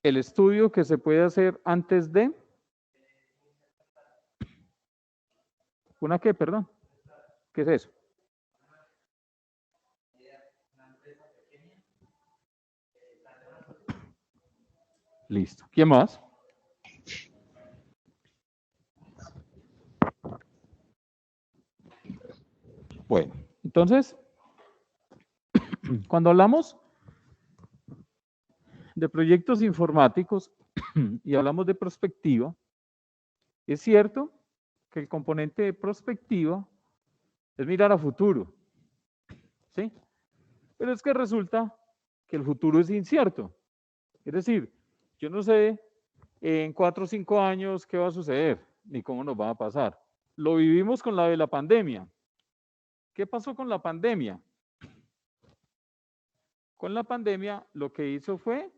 el estudio que se puede hacer antes de... ¿Una qué, perdón? ¿Qué es eso? Listo. ¿Quién más? Bueno, entonces, cuando hablamos de proyectos informáticos y hablamos de prospectiva, es cierto que el componente de prospectiva es mirar a futuro, ¿sí? Pero es que resulta que el futuro es incierto. Es decir, yo no sé en 4 o 5 años qué va a suceder, ni cómo nos va a pasar. Lo vivimos con la de la pandemia. ¿Qué pasó con la pandemia? Con la pandemia lo que hizo fue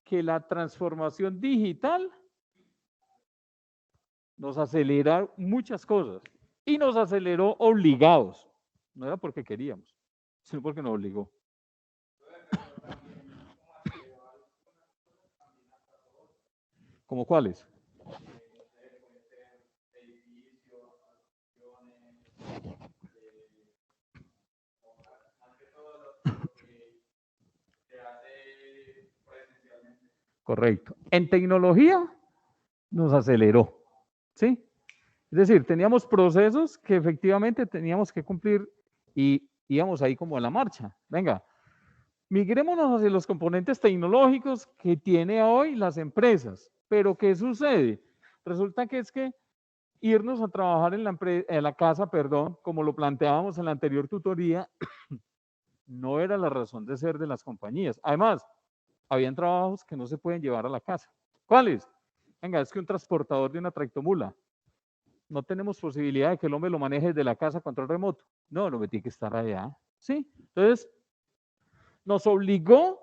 que la transformación digital nos aceleró muchas cosas y nos aceleró obligados. No era porque queríamos, sino porque nos obligó. ¿Cómo cuáles? Correcto. En tecnología nos aceleró, ¿sí? Es decir, teníamos procesos que efectivamente teníamos que cumplir y íbamos ahí como a la marcha. Venga, migrémonos hacia los componentes tecnológicos que tiene hoy las empresas. Pero ¿qué sucede? Resulta que es que irnos a trabajar en la casa, perdón, como lo planteábamos en la anterior tutoría, no era la razón de ser de las compañías. Además, habían trabajos que no se pueden llevar a la casa. ¿Cuáles? Venga, es que un transportador de una tractomula. No tenemos posibilidad de que el hombre lo maneje desde la casa a control remoto. No, lo tiene que estar allá. ¿Sí? Entonces, nos obligó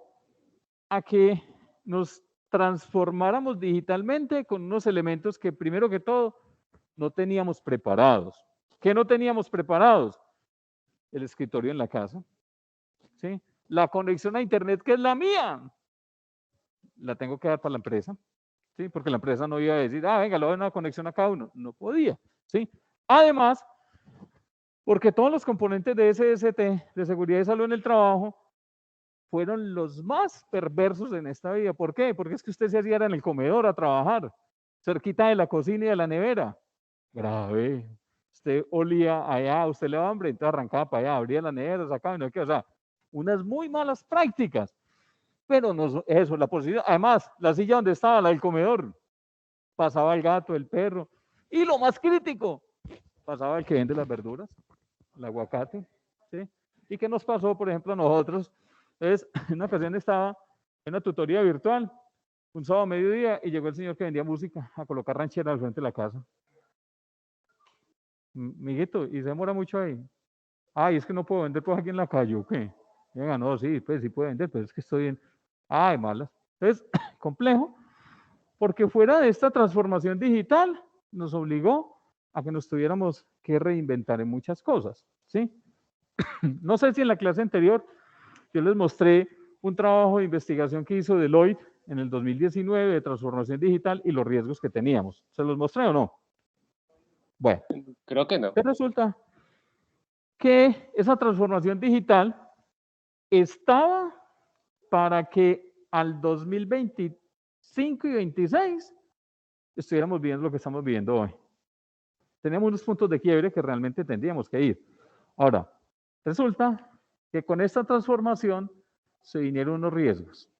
a que nos transformáramos digitalmente con unos elementos que, primero que todo, no teníamos preparados. ¿Qué no teníamos preparados? El escritorio en la casa. ¿Sí? La conexión a Internet, que es la mía, la tengo que dar para la empresa. ¿Sí? Porque la empresa no iba a decir, venga, le doy una conexión a cada uno. No podía. ¿Sí? Además, porque todos los componentes de SST, de seguridad y salud en el trabajo, fueron los más perversos en esta vida. ¿Por qué? Porque es que usted se hacía en el comedor a trabajar, cerquita de la cocina y de la nevera. Grave. Usted olía allá, usted le daba hambre, entonces arrancaba para allá, abría la nevera, sacaba, no, o sea, unas muy malas prácticas. Pero no, eso, la posibilidad. Además, la silla donde estaba, la del comedor, pasaba el gato, el perro. Y lo más crítico, pasaba el que vende las verduras, el aguacate. ¿Sí? ¿Y qué nos pasó, por ejemplo, a nosotros? En una ocasión estaba en una tutoría virtual, un sábado a mediodía, y llegó el señor que vendía música a colocar ranchera al frente de la casa. Miguito, ¿y se demora mucho ahí? Ay, es que no puedo vender pues aquí en la calle, ¿o qué? Venga, no, sí, pues sí puede vender, pero es que estoy en... Ay, malas. Entonces, complejo, porque fuera de esta transformación digital, nos obligó a que nos tuviéramos que reinventar en muchas cosas, ¿sí? No sé si en la clase anterior yo les mostré un trabajo de investigación que hizo Deloitte en el 2019 de transformación digital y los riesgos que teníamos. ¿Se los mostré o no? Bueno, Creo que no. ¿qué resulta? Que esa transformación digital estaba para que al 2025 y 26 estuviéramos viendo lo que estamos viviendo hoy. Tenemos unos puntos de quiebre que realmente tendríamos que ir. Ahora, resulta que con esta transformación se vinieron unos riesgos.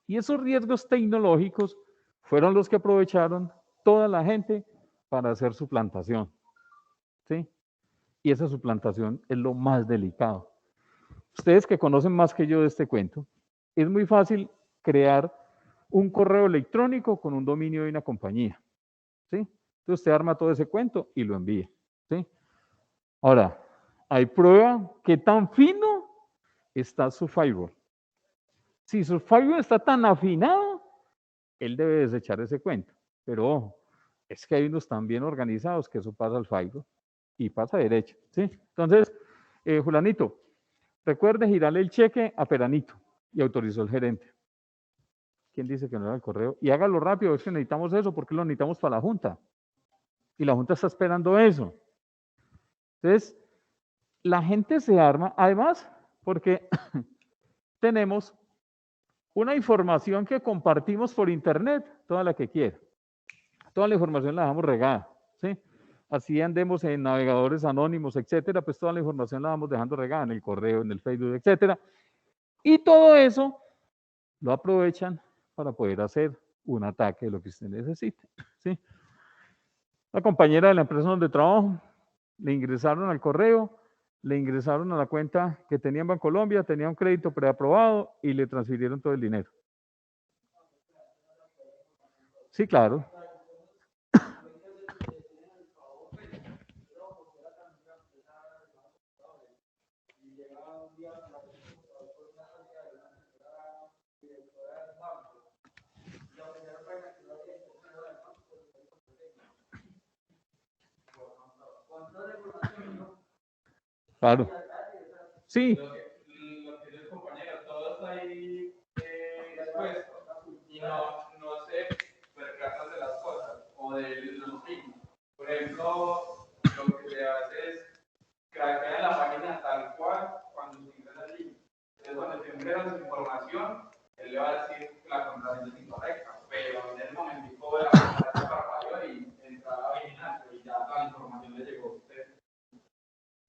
Y esos riesgos tecnológicos fueron los que aprovecharon toda la gente para hacer suplantación. ¿Sí? Y esa suplantación es lo más delicado. Ustedes que conocen más que yo de este cuento, es muy fácil crear un correo electrónico con un dominio de una compañía. ¿Sí? Entonces usted arma todo ese cuento y lo envía. ¿Sí? Ahora, hay prueba que tan fino está su firewall. Si su firewall está tan afinado, él debe desechar ese cuento. Pero ojo, es que hay unos tan bien organizados que eso pasa al firewall y pasa derecho. ¿Sí? Entonces, Julanito, recuerde girarle el cheque a Peranito y autorizó el gerente. ¿Quién dice que no era el correo? Y hágalo rápido, es que necesitamos eso, porque lo necesitamos para la Junta. Y la Junta está esperando eso. Entonces, la gente se arma, además, porque tenemos una información que compartimos por internet, toda la que quiera. Toda la información la dejamos regada, ¿sí? Así andemos en navegadores anónimos, etcétera, pues toda la información la vamos dejando regada en el correo, en el Facebook, etcétera. Y todo eso lo aprovechan para poder hacer un ataque de lo que usted necesite, ¿sí? La compañera de la empresa donde trabajo, le ingresaron al correo, le ingresaron a la cuenta que tenía en Bancolombia, tenía un crédito preaprobado y le transfirieron todo el dinero. Sí, claro. Claro. Sí. Lo que dice el compañero, todo está ahí expuesto y no se percatan de las cosas o de los signos. Por ejemplo, lo que se hace es craquear la página tal cual cuando se ingresa allí. Entonces, cuando se ingresa su información, él le va a decir que la contraseña es incorrecta, pero en el momentico de la contraseña parpadeó y entra a la vigilancia y ya toda la información le llegó a usted.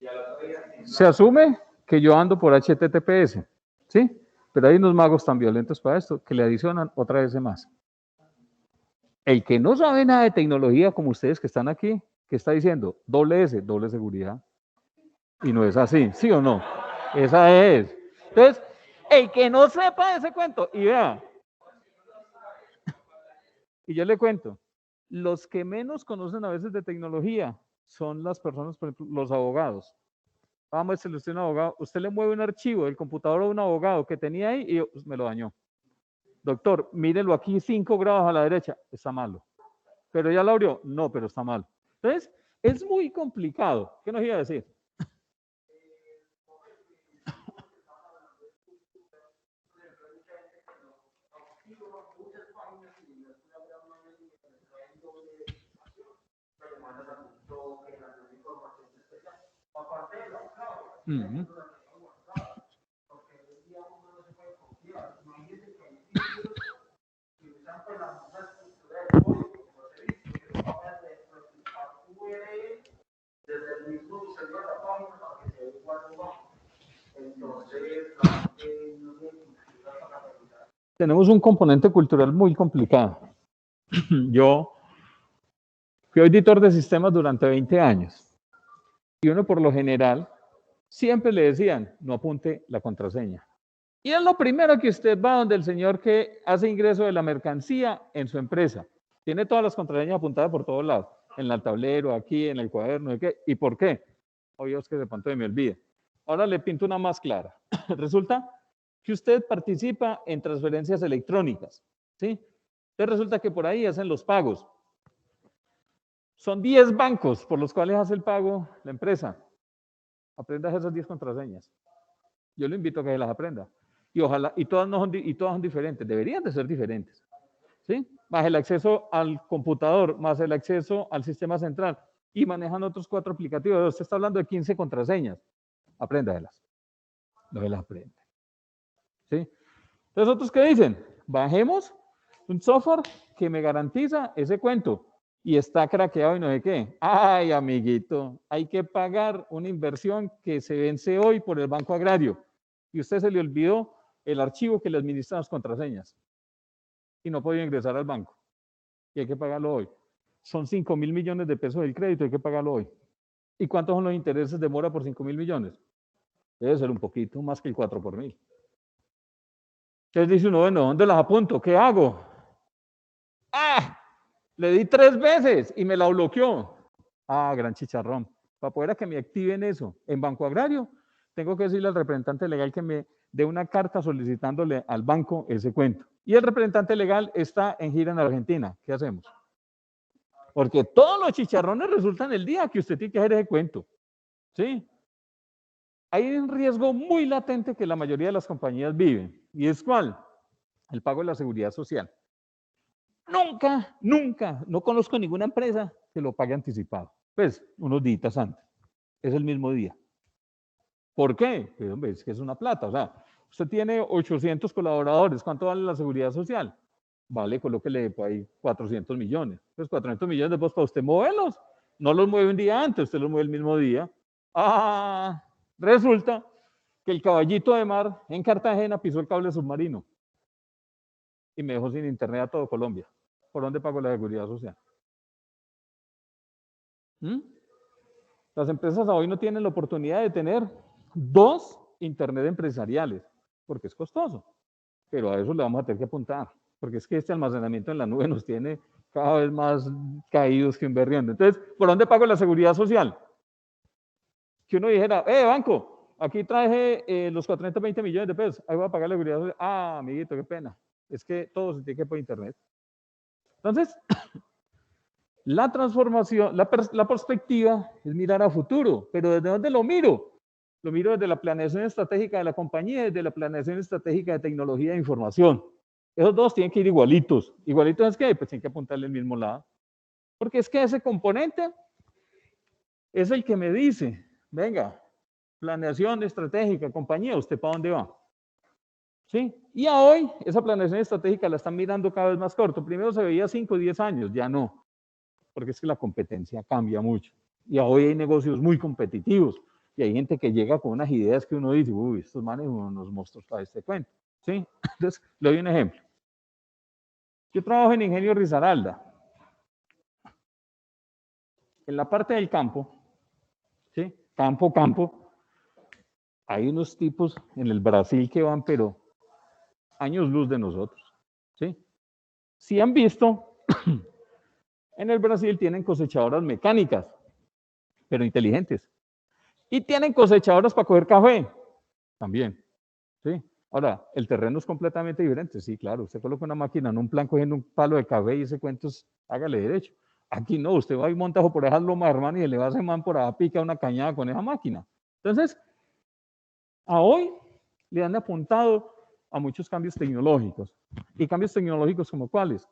Y al otro día, Se asume que yo ando por HTTPS, ¿sí? Pero hay unos magos tan violentos para esto que le adicionan otra vez más. El que no sabe nada de tecnología, como ustedes que están aquí, que está diciendo doble S, doble seguridad. Y no es así, ¿sí o no? Esa es. Entonces, el que no sepa ese cuento, y vea, y yo le cuento, los que menos conocen a veces de tecnología son las personas, por ejemplo, los abogados. Vamos a decirle usted un abogado, usted le mueve un archivo del computador a un abogado que tenía ahí y me lo dañó. Doctor, mírelo aquí 5 grados a la derecha, está malo. ¿Pero ya lo abrió? No, pero está mal. Entonces, es muy complicado. ¿Qué nos iba a decir? Uh-huh. Tenemos un componente cultural muy complicado. Yo fui auditor de sistemas durante 20 años y uno por lo general siempre le decían, no apunte la contraseña. Y es lo primero que usted va donde el señor que hace ingreso de la mercancía en su empresa. Tiene todas las contraseñas apuntadas por todos lados, en el tablero, aquí, en el cuaderno, ¿de qué? ¿Y por qué? Obvio es que de pronto me olvide. Ahora le pinto una más clara. Resulta que usted participa en transferencias electrónicas, ¿sí? Entonces resulta que por ahí hacen los pagos. Son 10 bancos por los cuales hace el pago la empresa. Aprenda esas 10 contraseñas. Yo lo invito a que las aprenda. Y ojalá, y todas son diferentes, deberían de ser diferentes. ¿Sí? Más el acceso al computador, más el acceso al sistema central y manejan otros 4 aplicativos. Usted está hablando de 15 contraseñas. Apréndaselas. No se las aprende. ¿Sí? Entonces, ¿otros qué dicen? Bajemos un software que me garantiza ese cuento y está craqueado y no sé qué. Ay, amiguito, hay que pagar una inversión que se vence hoy por el Banco Agrario y usted se le olvidó el archivo que le administra las contraseñas y no podía ingresar al banco y hay que pagarlo hoy. Son 5.000 millones de pesos del crédito, hay que pagarlo hoy. ¿Y cuántos son los intereses de mora por 5.000 millones? Debe ser un poquito más que el 4 por 1000. Entonces dice uno, bueno, ¿dónde las apunto? ¿Qué hago? ¡Ah! Le di 3 veces y me la bloqueó. Ah, gran chicharrón. Para poder a que me activen eso en Banco Agrario, tengo que decirle al representante legal que me dé una carta solicitándole al banco ese cuento. Y el representante legal está en gira en Argentina. ¿Qué hacemos? Porque todos los chicharrones resultan el día que usted tiene que hacer ese cuento. ¿Sí? Hay un riesgo muy latente que la mayoría de las compañías viven. ¿Y es cuál? el pago de la seguridad social. Nunca, nunca, no conozco ninguna empresa que lo pague anticipado. Pues, unos días antes. Es el mismo día. ¿Por qué? Pues, hombre, es que es una plata. O sea, usted tiene 800 colaboradores. ¿Cuánto vale la seguridad social? Vale, colóquele por ahí 400 millones. Pues 400 millones después para usted moverlos. No los mueve un día antes, usted los mueve el mismo día. Ah, resulta que el caballito de mar en Cartagena pisó el cable submarino y me dejó sin internet a todo Colombia. ¿Por dónde pago la seguridad social? ¿Mm? Las empresas hoy no tienen la oportunidad de tener 2 internet empresariales, porque es costoso, pero a eso le vamos a tener que apuntar, porque es que este almacenamiento en la nube nos tiene cada vez más caídos que un berrión. Entonces, ¿por dónde pago la seguridad social? Que uno dijera, banco, aquí traje los 420 millones de pesos, ahí voy a pagar la seguridad social. Ah, amiguito, qué pena. Es que todo se tiene que ir por internet. Entonces, la transformación, la perspectiva es mirar a futuro, pero ¿desde dónde lo miro? Lo miro desde la planeación estratégica de la compañía, desde la planeación estratégica de tecnología de información. Esos dos tienen que ir igualitos. ¿Igualitos es qué? Pues tienen que apuntarle al mismo lado. Porque es que ese componente es el que me dice, venga, planeación estratégica, compañía, ¿usted para dónde va? ¿Sí? Y a hoy esa planeación estratégica la están mirando cada vez más corto. Primero se veía 5 o 10 años, ya no, porque es que la competencia cambia mucho. Y hoy hay negocios muy competitivos y hay gente que llega con unas ideas que uno dice, uy, estos manes son unos monstruos para este cuento. ¿Sí? Entonces, le doy un ejemplo. Yo trabajo en Ingenio Risaralda. En la parte del campo, ¿sí? Campo, hay unos tipos en el Brasil que van, pero años luz de nosotros, ¿sí? Si han visto, en el Brasil tienen cosechadoras mecánicas, pero inteligentes. Y tienen cosechadoras para coger café, también, ¿sí? Ahora, el terreno es completamente diferente, sí, claro. Usted coloca una máquina en un plan cogiendo un palo de café y ese cuento es, hágale derecho. Aquí no, usted va y monta por esas lomas, hermano, y le va a hacer man por allá, pica una cañada con esa máquina. Entonces, a hoy le han apuntado a muchos cambios tecnológicos. ¿Y cambios tecnológicos como cuáles?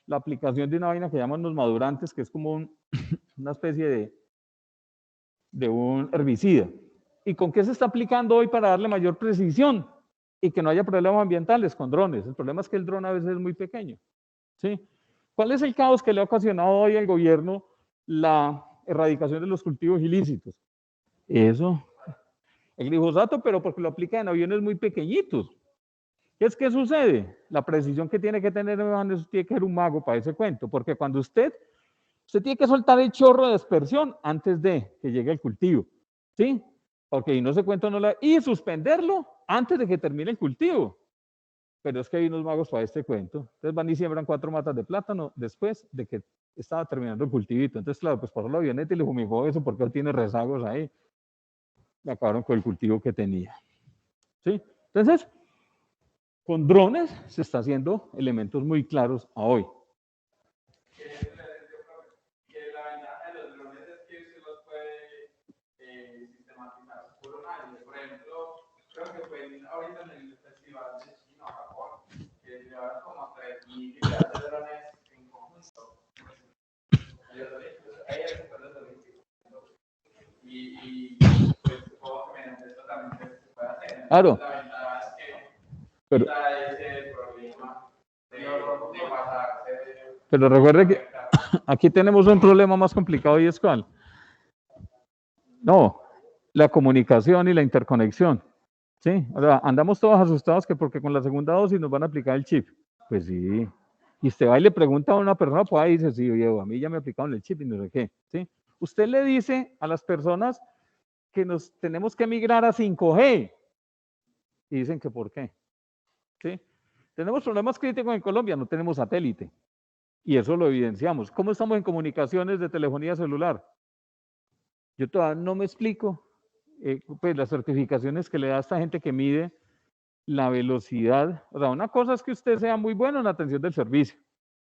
La aplicación de una vaina que llaman los madurantes, que es como una especie de un herbicida. ¿Y con qué se está aplicando hoy para darle mayor precisión y que no haya problemas ambientales? Con drones. El problema es que el dron a veces es muy pequeño. ¿Sí? ¿Cuál es el caos que le ha ocasionado hoy al gobierno la erradicación de los cultivos ilícitos? Eso, el glifosato, pero porque lo aplica en aviones muy pequeñitos. ¿Qué sucede? La precisión que tiene que tener, eso tiene que ser un mago para ese cuento, porque cuando usted tiene que soltar el chorro de dispersión antes de que llegue el cultivo, ¿sí? Porque y no se cuenta, y suspenderlo antes de que termine el cultivo. Pero es que hay unos magos para este cuento. Entonces van y siembran 4 matas de plátano después de que estaba terminando el cultivito. Entonces, claro, pues pasó la avioneta y le fumigó eso porque él tiene rezagos ahí. Me acabaron con el cultivo que tenía. ¿Sí? Entonces, con drones se está haciendo elementos muy claros a hoy. Que la ventaja de los drones es que usted los puede sistematizar por un año. Por ejemplo, creo que fue ahorita en el festival de China, Japón, que llevaron como 3.000 unidades de drones en conjunto. Ahí es y pues supongo que mediante esto también se puede hacer. Claro. La ventaja es que quita ese problema de pasarse. Pero recuerde que aquí tenemos un problema más complicado y es ¿cuál? No, la comunicación y la interconexión. ¿Sí? O sea, andamos todos asustados que porque con la segunda dosis nos van a aplicar el chip. Pues sí. Y usted va y le pregunta a una persona, pues ahí dice, sí, oye, a mí ya me aplicaron el chip y no sé qué. ¿Sí? Usted le dice a las personas que nos tenemos que migrar a 5G. Y dicen que ¿por qué? ¿Sí? Tenemos problemas críticos en Colombia, no tenemos satélite. Y eso lo evidenciamos. ¿Cómo estamos en comunicaciones de telefonía celular? Yo todavía no me explico pues las certificaciones que le da a esta gente que mide la velocidad. O sea, una cosa es que usted sea muy bueno en la atención del servicio.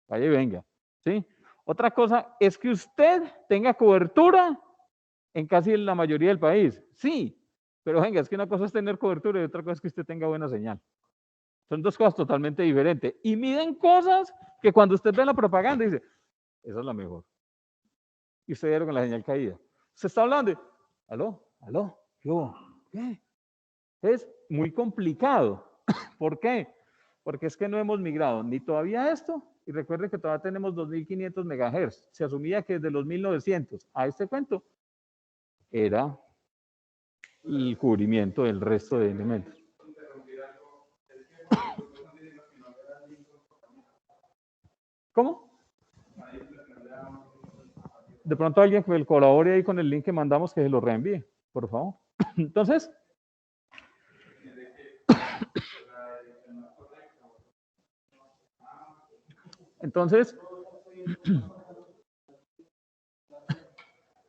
Vaya y venga. ¿Sí? Otra cosa es que usted tenga cobertura en casi la mayoría del país. Sí, pero venga, es que una cosa es tener cobertura y otra cosa es que usted tenga buena señal. Son dos cosas totalmente diferentes. Y miden cosas que cuando usted ve la propaganda dice, esa es la mejor. Y usted vieron con la señal caída. Se está hablando, aló, ¿qué? Es muy complicado. ¿Por qué? Porque es que no hemos migrado ni todavía a esto, y recuerde que todavía tenemos 2500 MHz. Se asumía que desde los 1900 a este cuento era el cubrimiento del resto de elementos. ¿Cómo? De pronto alguien que me colabore ahí con el link que mandamos, que se lo reenvíe, por favor. Entonces,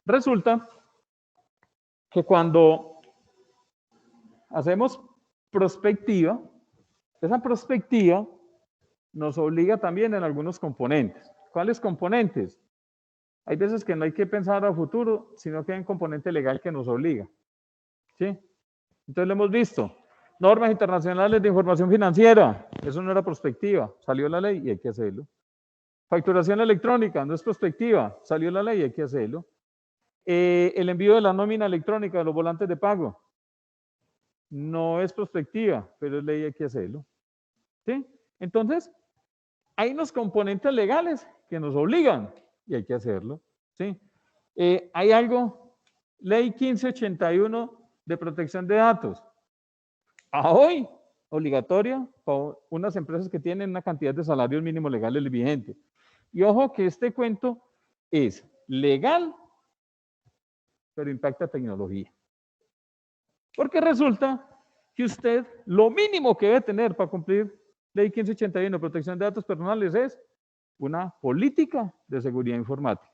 resulta que cuando hacemos prospectiva, esa prospectiva nos obliga también en algunos componentes. ¿Cuáles componentes? Hay veces que no hay que pensar a futuro, sino que hay un componente legal que nos obliga. ¿Sí? Entonces lo hemos visto. Normas internacionales de información financiera. Eso no era prospectiva. Salió la ley y hay que hacerlo. Facturación electrónica, no es prospectiva. Salió la ley y hay que hacerlo. El envío de la nómina electrónica de los volantes de pago. No es prospectiva, pero es ley y hay que hacerlo. ¿Sí? Entonces, hay unos componentes legales que nos obligan y hay que hacerlo. ¿Sí? Hay algo, ley 1581 de protección de datos. A hoy, obligatoria para unas empresas que tienen una cantidad de salarios mínimos legales vigentes. Y ojo que este cuento es legal, pero impacta tecnología. Porque resulta que usted, lo mínimo que debe tener para cumplir ley 1581, protección de datos personales, es una política de seguridad informática.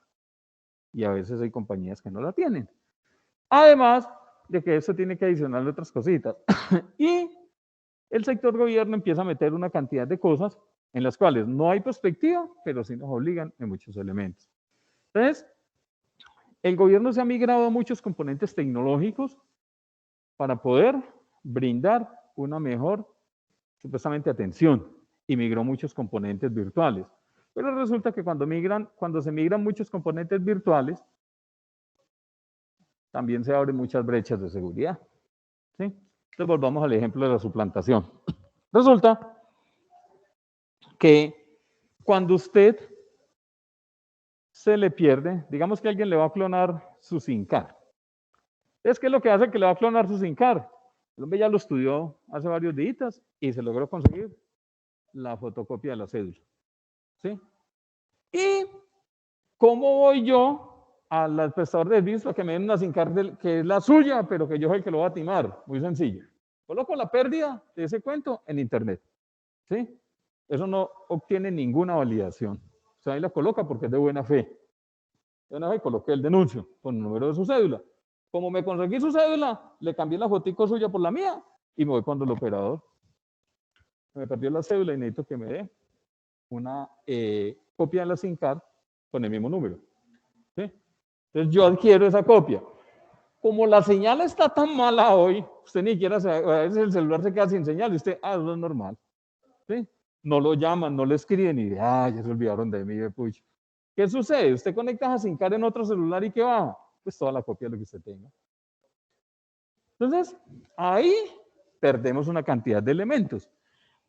Y a veces hay compañías que no la tienen. Además de que eso tiene que adicionarle otras cositas. Y el sector gobierno empieza a meter una cantidad de cosas en las cuales no hay perspectiva, pero sí nos obligan en muchos elementos. Entonces, el gobierno se ha migrado a muchos componentes tecnológicos para poder brindar una mejor, supuestamente, atención, y migró muchos componentes virtuales. Pero resulta que cuando se migran muchos componentes virtuales, también se abren muchas brechas de seguridad. ¿Sí? Entonces volvamos al ejemplo de la suplantación. Resulta que cuando usted se le pierde, digamos que alguien le va a clonar su SIM card. ¿Qué es lo que hace que le va a clonar su SIM card? El hombre ya lo estudió hace varios días y se logró conseguir la fotocopia de la cédula. ¿Sí? ¿Y cómo voy yo al prestador de servicios para que me den una SIM card que es la suya, pero que yo soy el que lo va a timar? Muy sencillo. Coloco la pérdida de ese cuento en internet. ¿Sí? Eso no obtiene ninguna validación. O sea, ahí la coloca porque es de buena fe. De buena fe coloqué el denuncio con el número de su cédula. Como me conseguí su cédula, le cambié la fotico suya por la mía y me voy con el operador. Me perdió la cédula y necesito que me dé una copia de la SIM card con el mismo número. ¿Sí? Entonces yo adquiero esa copia. Como la señal está tan mala hoy, usted ni siquiera sabe, a veces el celular se queda sin señal y usted, eso es normal. ¿Sí? No lo llaman, no le escriben y ya se olvidaron de mí, de pucho. ¿Qué sucede? Usted conecta a SIM card en otro celular y ¿qué va? Pues toda la copia de lo que usted tenga. Entonces, ahí perdemos una cantidad de elementos.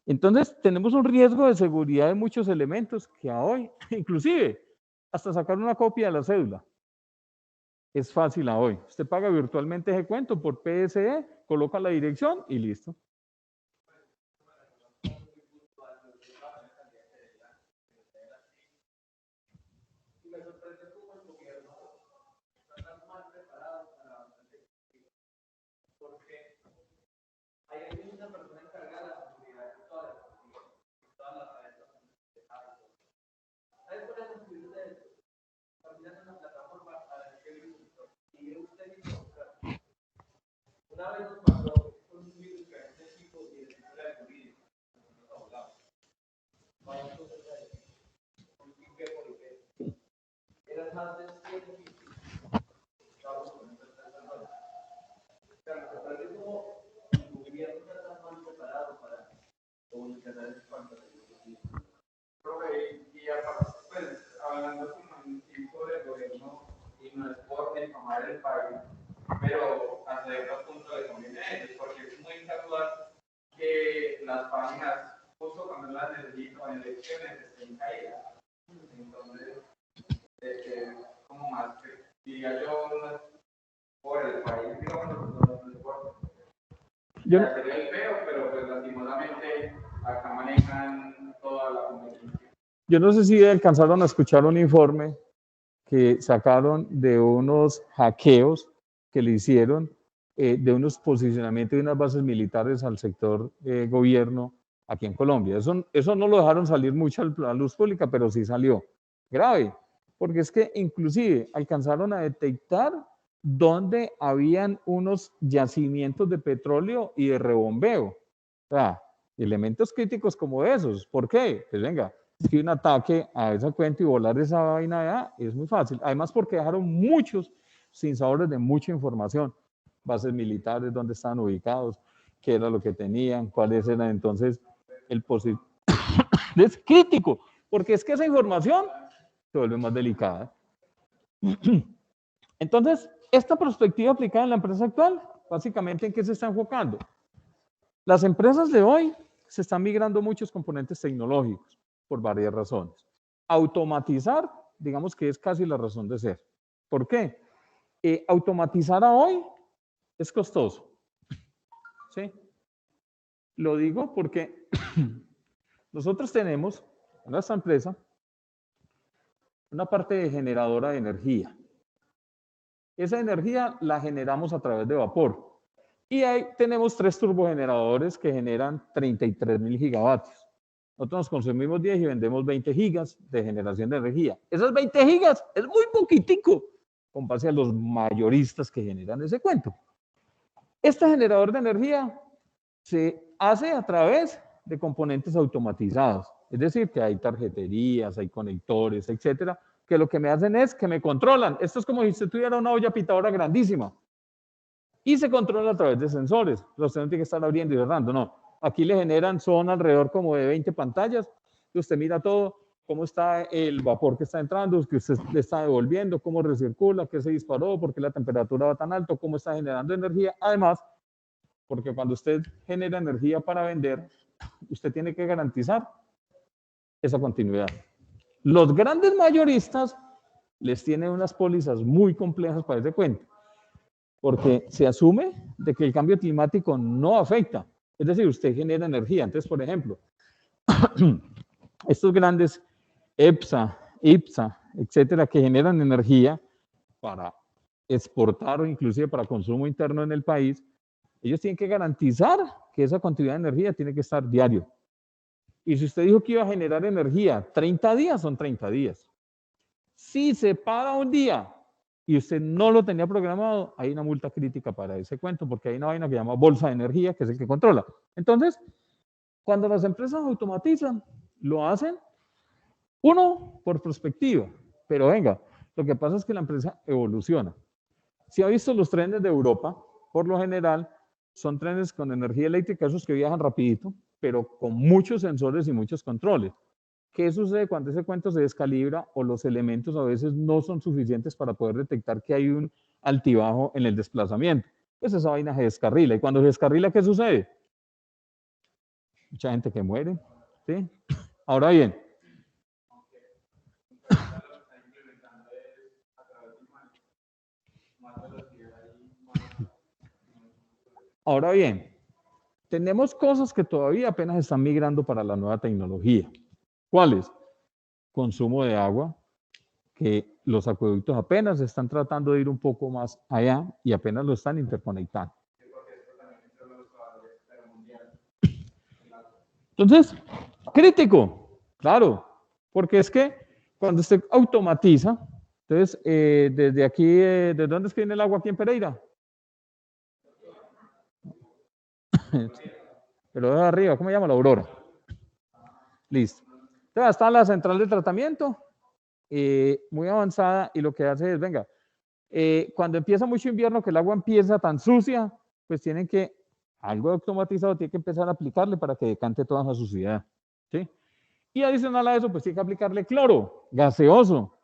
Entonces, tenemos un riesgo de seguridad de muchos elementos que a hoy, inclusive, hasta sacar una copia de la cédula, es fácil a hoy. Usted paga virtualmente ese cuento por PSE, coloca la dirección y listo. Una vez nos pasó con un virus que hay este tipo de escritura de jurídico, nosotros hablamos. Vaya cosas de con IP por IP. Eran más de 100 sitios. Estábamos con estas personas. Claro, se parece como el gobierno está tan mal preparado para, o Profe, y aparte, pues, hablando como en tipo de gobierno, y no es por difamar el país, pero hasta cierto punto le conviene a ellos, porque es muy casual que las páginas, justo cuando las necesito en elecciones, estén caídas. Entonces, como más, diría yo, no es por el país, digamos, no es por hacer el feo, pero pues lastimosamente acá manejan toda la competencia. Yo no sé si alcanzaron a escuchar un informe que sacaron de unos hackeos que le hicieron de unos posicionamientos de unas bases militares al sector gobierno aquí en Colombia. Eso no lo dejaron salir mucho a la luz pública, pero sí salió. Grave, porque es que inclusive alcanzaron a detectar dónde habían unos yacimientos de petróleo y de rebombeo. O sea, elementos críticos como esos. ¿Por qué? Pues venga, es que un ataque a esa cuenta y volar esa vaina allá es muy fácil. Además porque dejaron muchos sinsabores de mucha información. Bases militares, dónde estaban ubicados, qué era lo que tenían, cuáles eran. Entonces, el posible es crítico, porque es que esa información se vuelve más delicada. Entonces, esta perspectiva aplicada en la empresa actual, básicamente, ¿en qué se está enfocando? Las empresas de hoy se están migrando muchos componentes tecnológicos por varias razones. Automatizar, digamos que es casi la razón de ser. ¿Por qué? Automatizar a hoy es costoso. ¿Sí? Lo digo porque nosotros tenemos en nuestra empresa una parte de generadora de energía. Esa energía la generamos a través de vapor. Y ahí tenemos 3 turbogeneradores que generan 33.000 gigavatios. Nosotros nos consumimos 10 y vendemos 20 gigas de generación de energía. Esas 20 gigas es muy poquitico con base a los mayoristas que generan ese cuento. Este generador de energía se hace a través de componentes automatizados. Es decir, que hay tarjeterías, hay conectores, etcétera, que lo que me hacen es que me controlan. Esto es como si usted tuviera una olla pitadora grandísima. Y se controla a través de sensores. Usted no tiene que estar abriendo y cerrando, no. Aquí le generan, son alrededor como de 20 pantallas. Y usted mira todo, cómo está el vapor que está entrando, que usted le está devolviendo, cómo recircula, qué se disparó, por qué la temperatura va tan alto, cómo está generando energía. Además, porque cuando usted genera energía para vender, usted tiene que garantizar esa continuidad. Los grandes mayoristas les tienen unas pólizas muy complejas para ese cuento, porque se asume de que el cambio climático no afecta. Es decir, usted genera energía. Entonces, por ejemplo, estos grandes EPSA, IPSA, etcétera, que generan energía para exportar o inclusive para consumo interno en el país, ellos tienen que garantizar que esa continuidad de energía tiene que estar diario. Y si usted dijo que iba a generar energía 30 días, son 30 días. Si se para un día y usted no lo tenía programado, hay una multa crítica para ese cuento, porque hay una vaina que se llama bolsa de energía, que es el que controla. Entonces, cuando las empresas automatizan, lo hacen, uno, por perspectiva, pero venga, lo que pasa es que la empresa evoluciona. Si ha visto los trenes de Europa, por lo general, son trenes con energía eléctrica, esos que viajan rapidito, pero con muchos sensores y muchos controles. ¿Qué sucede cuando ese cuento se descalibra o los elementos a veces no son suficientes para poder detectar que hay un altibajo en el desplazamiento? Pues esa vaina se descarrila. ¿Y cuando se descarrila, qué sucede? Mucha gente que muere. ¿Sí? Ahora bien. Ahora bien, tenemos cosas que todavía apenas están migrando para la nueva tecnología. ¿Cuáles? Consumo de agua, que los acueductos apenas están tratando de ir un poco más allá y apenas lo están interconectando. Entonces, crítico, claro, porque es que cuando usted automatiza, entonces, desde aquí, ¿de dónde es que viene el agua aquí en Pereira? Pero de arriba, ¿cómo se llama? La Aurora. Listo. Entonces, está la central de tratamiento, muy avanzada, y lo que hace es, venga, cuando empieza mucho invierno, que el agua empieza tan sucia, pues tienen que Algo automatizado tiene que empezar a aplicarle para que decante toda esa suciedad, ¿sí? Y adicional a eso, pues tiene que aplicarle cloro, gaseoso,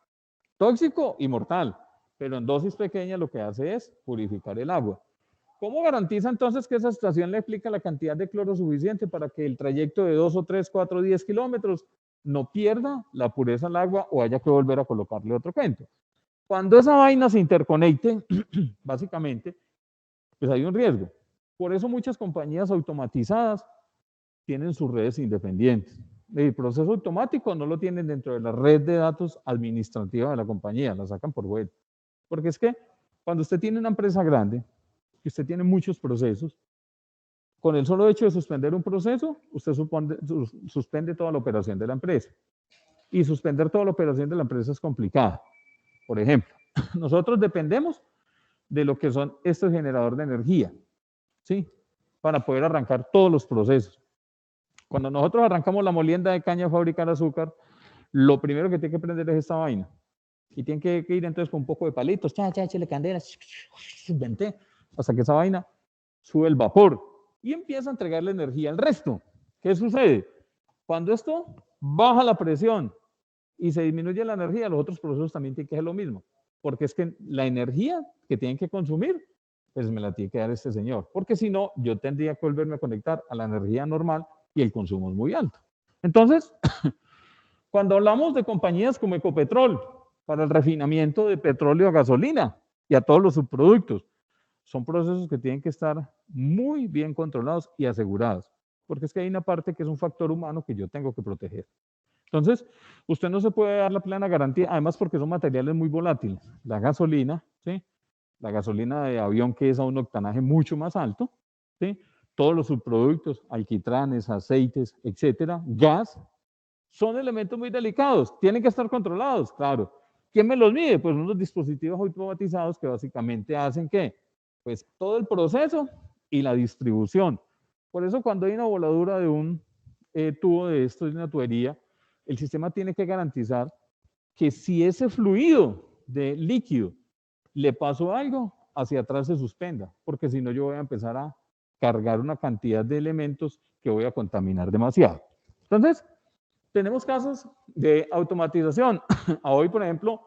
tóxico y mortal, pero en dosis pequeñas lo que hace es purificar el agua. ¿Cómo garantiza entonces que esa estación le aplica la cantidad de cloro suficiente para que el trayecto de 2 o 3, 4, 10 kilómetros no pierda la pureza del agua o haya que volver a colocarle otro cuento? Cuando esa vaina se interconecte, básicamente, pues hay un riesgo. Por eso muchas compañías automatizadas tienen sus redes independientes. El proceso automático no lo tienen dentro de la red de datos administrativa de la compañía, la sacan por web. Porque es que cuando usted tiene una empresa grande, que usted tiene muchos procesos, con el solo hecho de suspender un proceso, usted suspende toda la operación de la empresa. Y suspender toda la operación de la empresa es complicado. Por ejemplo, nosotros dependemos de lo que son estos generadores de energía, ¿sí? Para poder arrancar todos los procesos. Cuando nosotros arrancamos la molienda de caña a fabricar azúcar, lo primero que tiene que prender es esta vaina. Y tiene que ir entonces con un poco de palitos, échale candela, venté, hasta que esa vaina sube el vapor y empieza a entregarle energía al resto. ¿Qué sucede? Cuando esto baja la presión y se disminuye la energía, los otros procesos también tienen que hacer lo mismo. Porque es que la energía que tienen que consumir, pues me la tiene que dar este señor. Porque si no, yo tendría que volverme a conectar a la energía normal y el consumo es muy alto. Entonces, cuando hablamos de compañías como Ecopetrol, para el refinamiento de petróleo a gasolina y a todos los subproductos, son procesos que tienen que estar muy bien controlados y asegurados, porque es que hay una parte que es un factor humano que yo tengo que proteger. Entonces, usted no se puede dar la plena garantía, además porque son materiales muy volátiles. La gasolina, ¿sí? La gasolina de avión que es a un octanaje mucho más alto, ¿sí? Todos los subproductos, alquitranes, aceites, etcétera, gas, son elementos muy delicados, tienen que estar controlados, claro. ¿Quién me los mide? Pues unos dispositivos automatizados que básicamente hacen ¿qué? Pues todo el proceso y la distribución. Por eso cuando hay una voladura de un tubo de esto, de una tubería, el sistema tiene que garantizar que si ese fluido de líquido le pasó algo, hacia atrás se suspenda, porque si no yo voy a empezar a cargar una cantidad de elementos que voy a contaminar demasiado. Entonces, tenemos casos de automatización. Hoy, por ejemplo,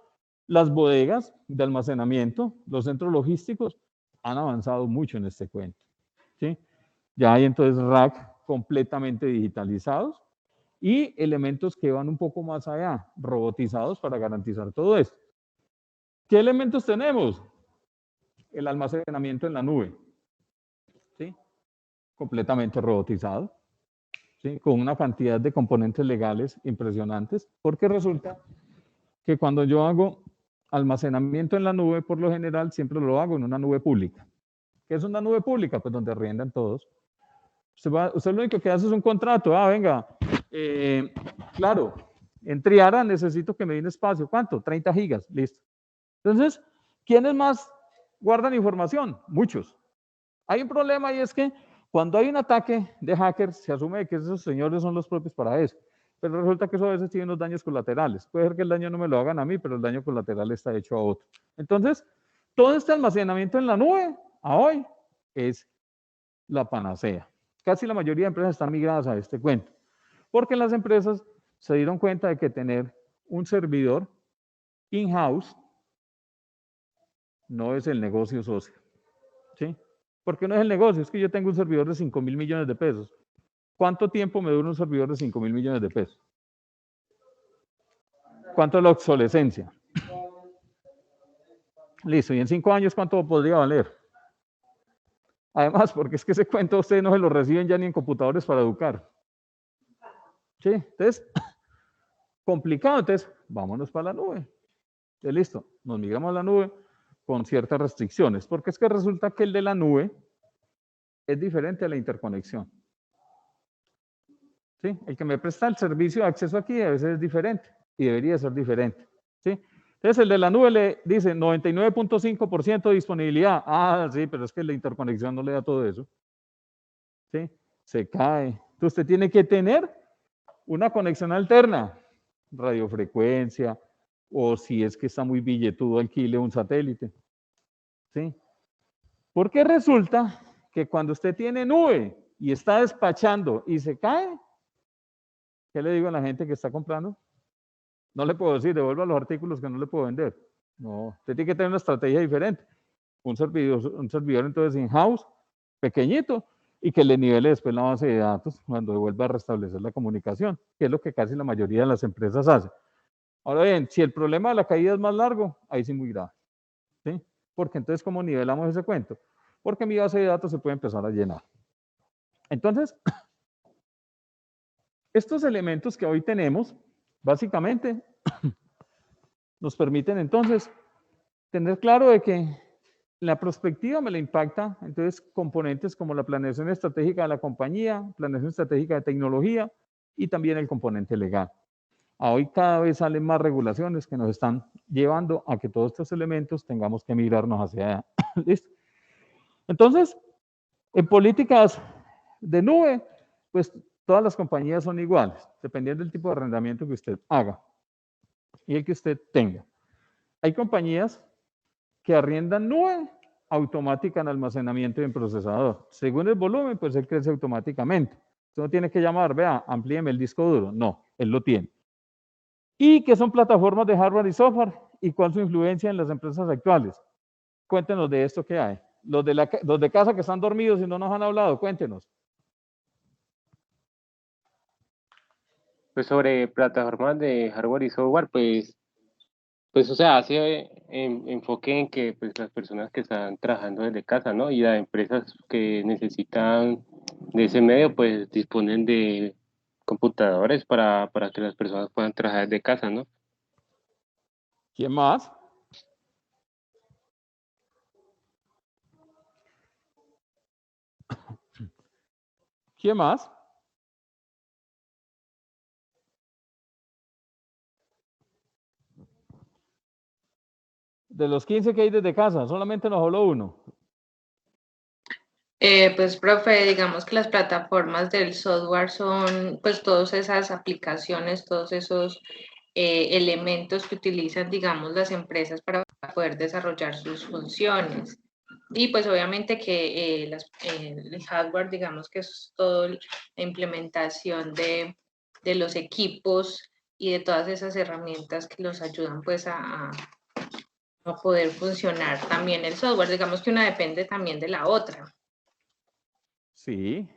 las bodegas de almacenamiento, los centros logísticos, han avanzado mucho en este cuento, ¿sí? Ya hay entonces rack completamente digitalizados y elementos que van un poco más allá, robotizados para garantizar todo esto. ¿Qué elementos tenemos? El almacenamiento en la nube, ¿sí? Completamente robotizado, ¿sí? Con una cantidad de componentes legales impresionantes, porque resulta que cuando yo hago almacenamiento en la nube, por lo general, siempre lo hago en una nube pública. ¿Qué es una nube pública? Pues donde arriendan todos. Usted lo único que hace es un contrato. Venga, claro, en Triara necesito que me dé un espacio. ¿Cuánto? 30 gigas, listo. Entonces, ¿quiénes más guardan información? Muchos. Hay un problema y es que cuando hay un ataque de hackers, se asume que esos señores son los propios para eso. Pero resulta que eso a veces tiene unos daños colaterales. Puede ser que el daño no me lo hagan a mí, pero el daño colateral está hecho a otro. Entonces, todo este almacenamiento en la nube, a hoy, es la panacea. Casi la mayoría de empresas están migradas a este cuento. Porque las empresas se dieron cuenta de que tener un servidor in-house no es el negocio socio. ¿Sí? Porque no es el negocio, es que yo tengo un servidor de 5.000 millones de pesos. ¿Cuánto tiempo me dura un servidor de 5.000 millones de pesos? ¿Cuánto es la obsolescencia? Listo, y en 5 años, ¿cuánto podría valer? Además, porque es que ese cuento ustedes no se lo reciben ya ni en computadores para educar. ¿Sí? Entonces, complicado. Entonces, vámonos para la nube. Entonces, listo, nos migramos a la nube con ciertas restricciones, porque es que resulta que el de la nube es diferente a la interconexión. ¿Sí? El que me presta el servicio de acceso aquí a veces es diferente y debería ser diferente. ¿Sí? Entonces, el de la nube le dice 99.5% de disponibilidad. Sí, pero es que la interconexión no le da todo eso. ¿Sí? Se cae. Entonces, usted tiene que tener una conexión alterna, radiofrecuencia, o si es que está muy billetudo, alquile un satélite. ¿Sí? Porque resulta que cuando usted tiene nube y está despachando y se cae, ¿qué le digo a la gente que está comprando? No le puedo decir, devuelva los artículos que no le puedo vender. No, usted tiene que tener una estrategia diferente. Un servidor entonces in-house, pequeñito, y que le nivele después la base de datos cuando vuelva a restablecer la comunicación, que es lo que casi la mayoría de las empresas hacen. Ahora bien, si el problema de la caída es más largo, ahí sí muy grave. ¿Sí? Porque entonces, ¿cómo nivelamos ese cuento? Porque mi base de datos se puede empezar a llenar. Entonces, estos elementos que hoy tenemos, básicamente, nos permiten entonces tener claro de que la perspectiva me la impacta, entonces, componentes como la planeación estratégica de la compañía, planeación estratégica de tecnología y también el componente legal. Hoy cada vez salen más regulaciones que nos están llevando a que todos estos elementos tengamos que migrarnos hacia allá. ¿Listo? Entonces, en políticas de nube, pues todas las compañías son iguales, dependiendo del tipo de arrendamiento que usted haga y el que usted tenga. Hay compañías que arriendan nube automática en almacenamiento y en procesador. Según el volumen, pues él crece automáticamente. Usted no tiene que llamar, vea, amplíeme el disco duro. No, él lo tiene. ¿Y qué son plataformas de hardware y software? ¿Y cuál es su influencia en las empresas actuales? Cuéntenos de esto que hay. Los de casa que están dormidos y no nos han hablado, cuéntenos. Pues sobre plataformas de hardware y software, pues o sea, hace enfoque en que pues, las personas que están trabajando desde casa, ¿no? Y las empresas que necesitan de ese medio, pues disponen de computadores para que las personas puedan trabajar desde casa, ¿no? ¿Quién más? ¿Quién más? De los 15 que hay desde casa, solamente nos habló uno. Pues, profe, digamos que las plataformas del software son pues todas esas aplicaciones, todos esos elementos que utilizan, digamos, las empresas para poder desarrollar sus funciones. Y pues obviamente que el hardware, digamos que es toda la implementación de los equipos y de todas esas herramientas que los ayudan pues a poder funcionar también el software. Digamos que una depende también de la otra. Sí.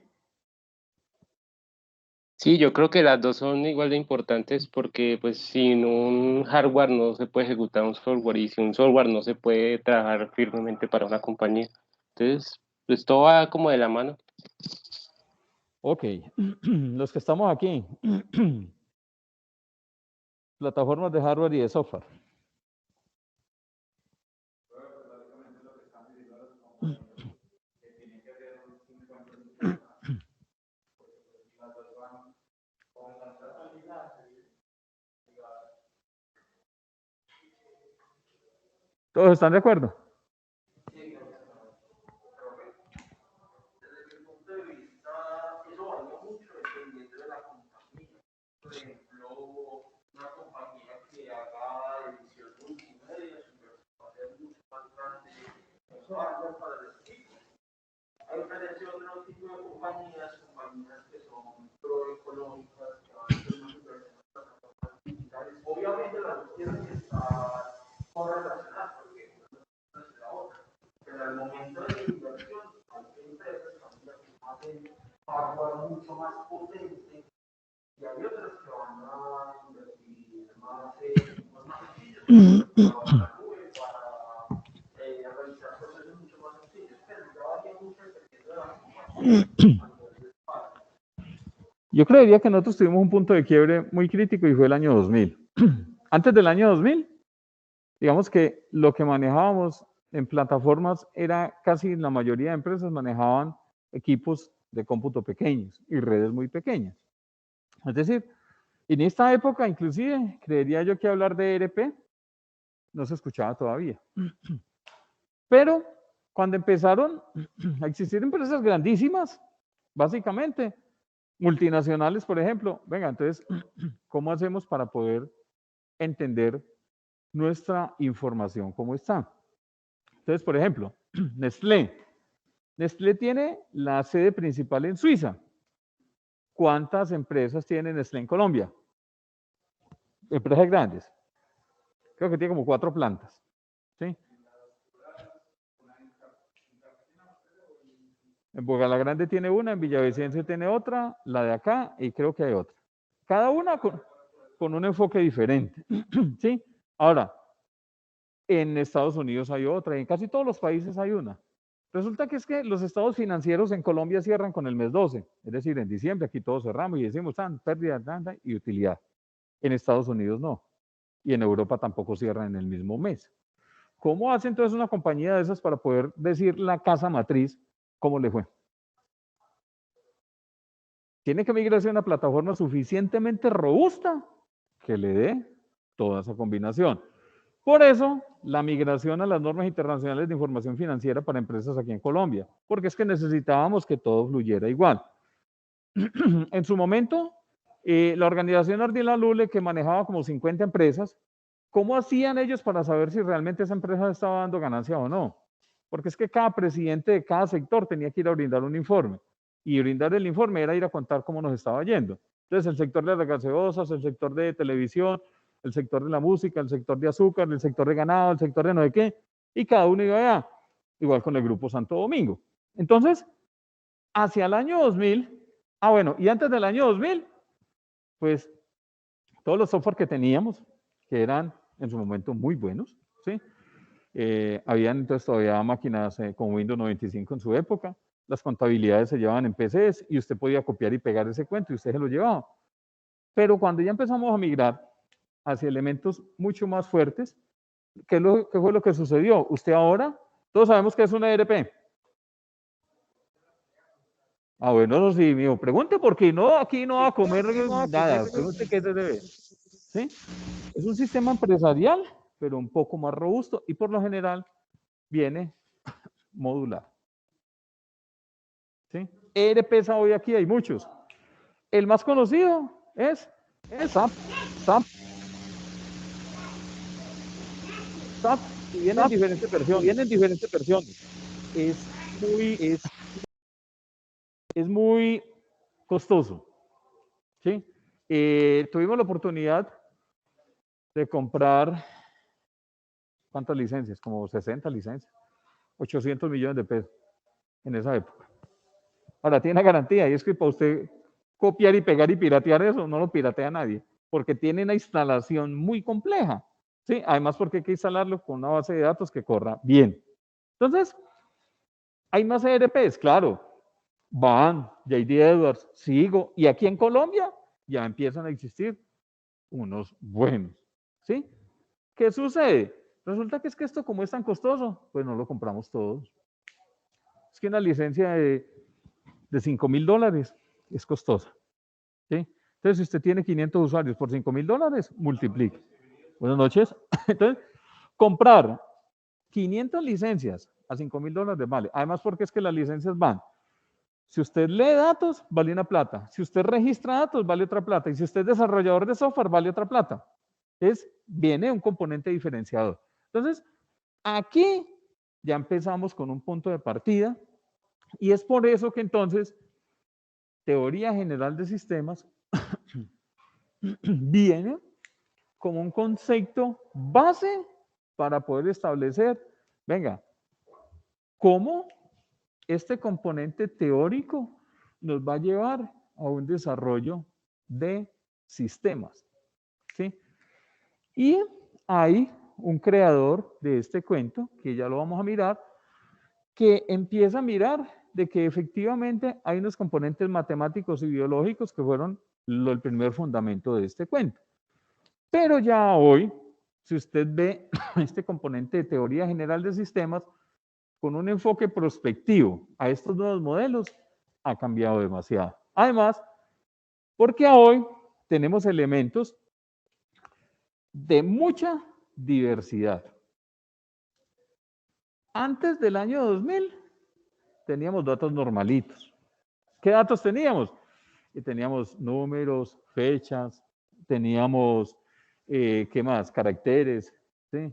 Sí, yo creo que las dos son igual de importantes porque pues sin un hardware no se puede ejecutar un software y sin un software no se puede trabajar firmemente para una compañía. Entonces, pues todo va como de la mano. Ok, los que estamos aquí, plataformas de hardware y de software. ¿Todos están de acuerdo? A diferencia de otro tipo de compañías que son proeconómicas, que van a hacer una inversión en plataformas digitales, obviamente las dos tienen que estar correlacionadas, porque una es la otra. Pero al momento de la inversión, hay empresas que hacen hardware mucho más potente y hay otras que van a invertir más sencillos para la nube, para realizar procesos mucho más sencillos. Pero ya varía mucho dependiendo de la compañía. Yo creería que nosotros tuvimos un punto de quiebre muy crítico y fue el año 2000. Antes del año 2000, digamos que lo que manejábamos en plataformas era casi la mayoría de empresas manejaban equipos de cómputo pequeños y redes muy pequeñas. Es decir, en esta época inclusive creería yo que hablar de ERP no se escuchaba todavía. Pero cuando empezaron a existir empresas grandísimas, básicamente, multinacionales, por ejemplo, venga, entonces, ¿cómo hacemos para poder entender nuestra información cómo está? Entonces, por ejemplo, Nestlé. Nestlé tiene la sede principal en Suiza. ¿Cuántas empresas tiene Nestlé en Colombia? Empresas grandes. Creo que tiene como 4 plantas. ¿Sí? En Bogotá Grande tiene una, en Villavicencio tiene otra, la de acá, y creo que hay otra. Cada una con un enfoque diferente. ¿Sí? Ahora, en Estados Unidos hay otra, y en casi todos los países hay una. Resulta que es que los estados financieros en Colombia cierran con el mes 12, es decir, en diciembre aquí todos cerramos y decimos pérdida tanta y utilidad. En Estados Unidos no, y en Europa tampoco cierran en el mismo mes. ¿Cómo hace entonces una compañía de esas para poder decir la casa matriz cómo le fue? Tiene que migrar a una plataforma suficientemente robusta que le dé toda esa combinación. Por eso, la migración a las normas internacionales de información financiera para empresas aquí en Colombia, porque es que necesitábamos que todo fluyera igual. En su momento, la organización Ardila Lule, que manejaba como 50 empresas, ¿cómo hacían ellos para saber si realmente esa empresa estaba dando ganancia o no? Porque es que cada presidente de cada sector tenía que ir a brindar un informe. Y brindar el informe era ir a contar cómo nos estaba yendo. Entonces, el sector de las gaseosas, el sector de televisión, el sector de la música, el sector de azúcar, el sector de ganado, el sector de no sé qué, y cada uno iba allá, igual con el Grupo Santo Domingo. Entonces, hacia el año 2000, bueno, y antes del año 2000, pues todos los software que teníamos, que eran en su momento muy buenos, ¿sí? Habían entonces todavía máquinas con Windows 95 en su época, las contabilidades se llevaban en PCs y usted podía copiar y pegar ese cuento y usted se lo llevaba. Pero cuando ya empezamos a migrar hacia elementos mucho más fuertes, ¿qué fue lo que sucedió? Usted ahora, todos sabemos que es una ERP. Bueno, no, sí, mío, pregunte porque no, aquí no va a comer nada, pregunte qué se debe. ¿Sí? Es un sistema empresarial, pero un poco más robusto y por lo general viene modular. ¿Sí? ERPs hoy aquí hay muchos. El más conocido es SAP. SAP, y vienen diferentes versiones. Es muy costoso. ¿Sí? Tuvimos la oportunidad de comprar, ¿cuántas licencias? Como 60 licencias, 800 millones de pesos en esa época. Ahora tiene una garantía y es que para usted copiar y pegar y piratear eso, no lo piratea nadie, porque tiene una instalación muy compleja. ¿Sí? Además, porque hay que instalarlo con una base de datos que corra bien. Entonces, hay más ERPs, claro. Van, JD Edwards, Sigo, y aquí en Colombia ya empiezan a existir unos buenos. ¿Sí? ¿Qué sucede? Resulta que es que esto, como es tan costoso, pues no lo compramos todos. Es que una licencia de $5,000 es costosa. ¿Sí? Entonces, si usted tiene 500 usuarios por $5,000, multiplique. Buenas noches. Entonces, comprar 500 licencias a $5,000 vale. Además, porque es que las licencias van. Si usted lee datos, vale una plata. Si usted registra datos, vale otra plata. Y si usted es desarrollador de software, vale otra plata. Viene un componente diferenciador. Entonces, aquí ya empezamos con un punto de partida y es por eso que entonces teoría general de sistemas viene como un concepto base para poder establecer, venga, cómo este componente teórico nos va a llevar a un desarrollo de sistemas. ¿Sí? Y hay un creador de este cuento, que ya lo vamos a mirar, que empieza a mirar de que efectivamente hay unos componentes matemáticos y biológicos que fueron el primer fundamento de este cuento. Pero ya hoy, si usted ve este componente de teoría general de sistemas, con un enfoque prospectivo a estos nuevos modelos, ha cambiado demasiado. Además, porque hoy tenemos elementos de mucha diversidad. Antes del año 2000 teníamos datos normalitos. ¿Qué datos teníamos? Teníamos números, fechas, teníamos, ¿qué más? Caracteres, ¿sí?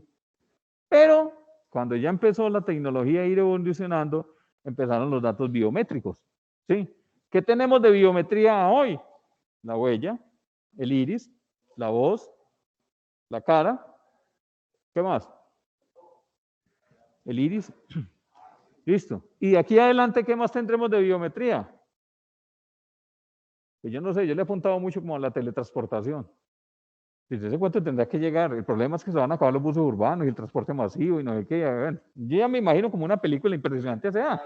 Pero cuando ya empezó la tecnología a ir evolucionando, empezaron los datos biométricos, ¿sí? ¿Qué tenemos de biometría hoy? La huella, el iris, la voz, la cara. ¿Qué más? El iris. Listo. Y de aquí adelante, ¿qué más tendremos de biometría? Pues yo no sé, yo le he apuntado mucho como a la teletransportación. Si ese cuento tendrá que llegar. El problema es que se van a acabar los buses urbanos y el transporte masivo y no sé qué. Bueno, yo ya me imagino como una película impresionante sea.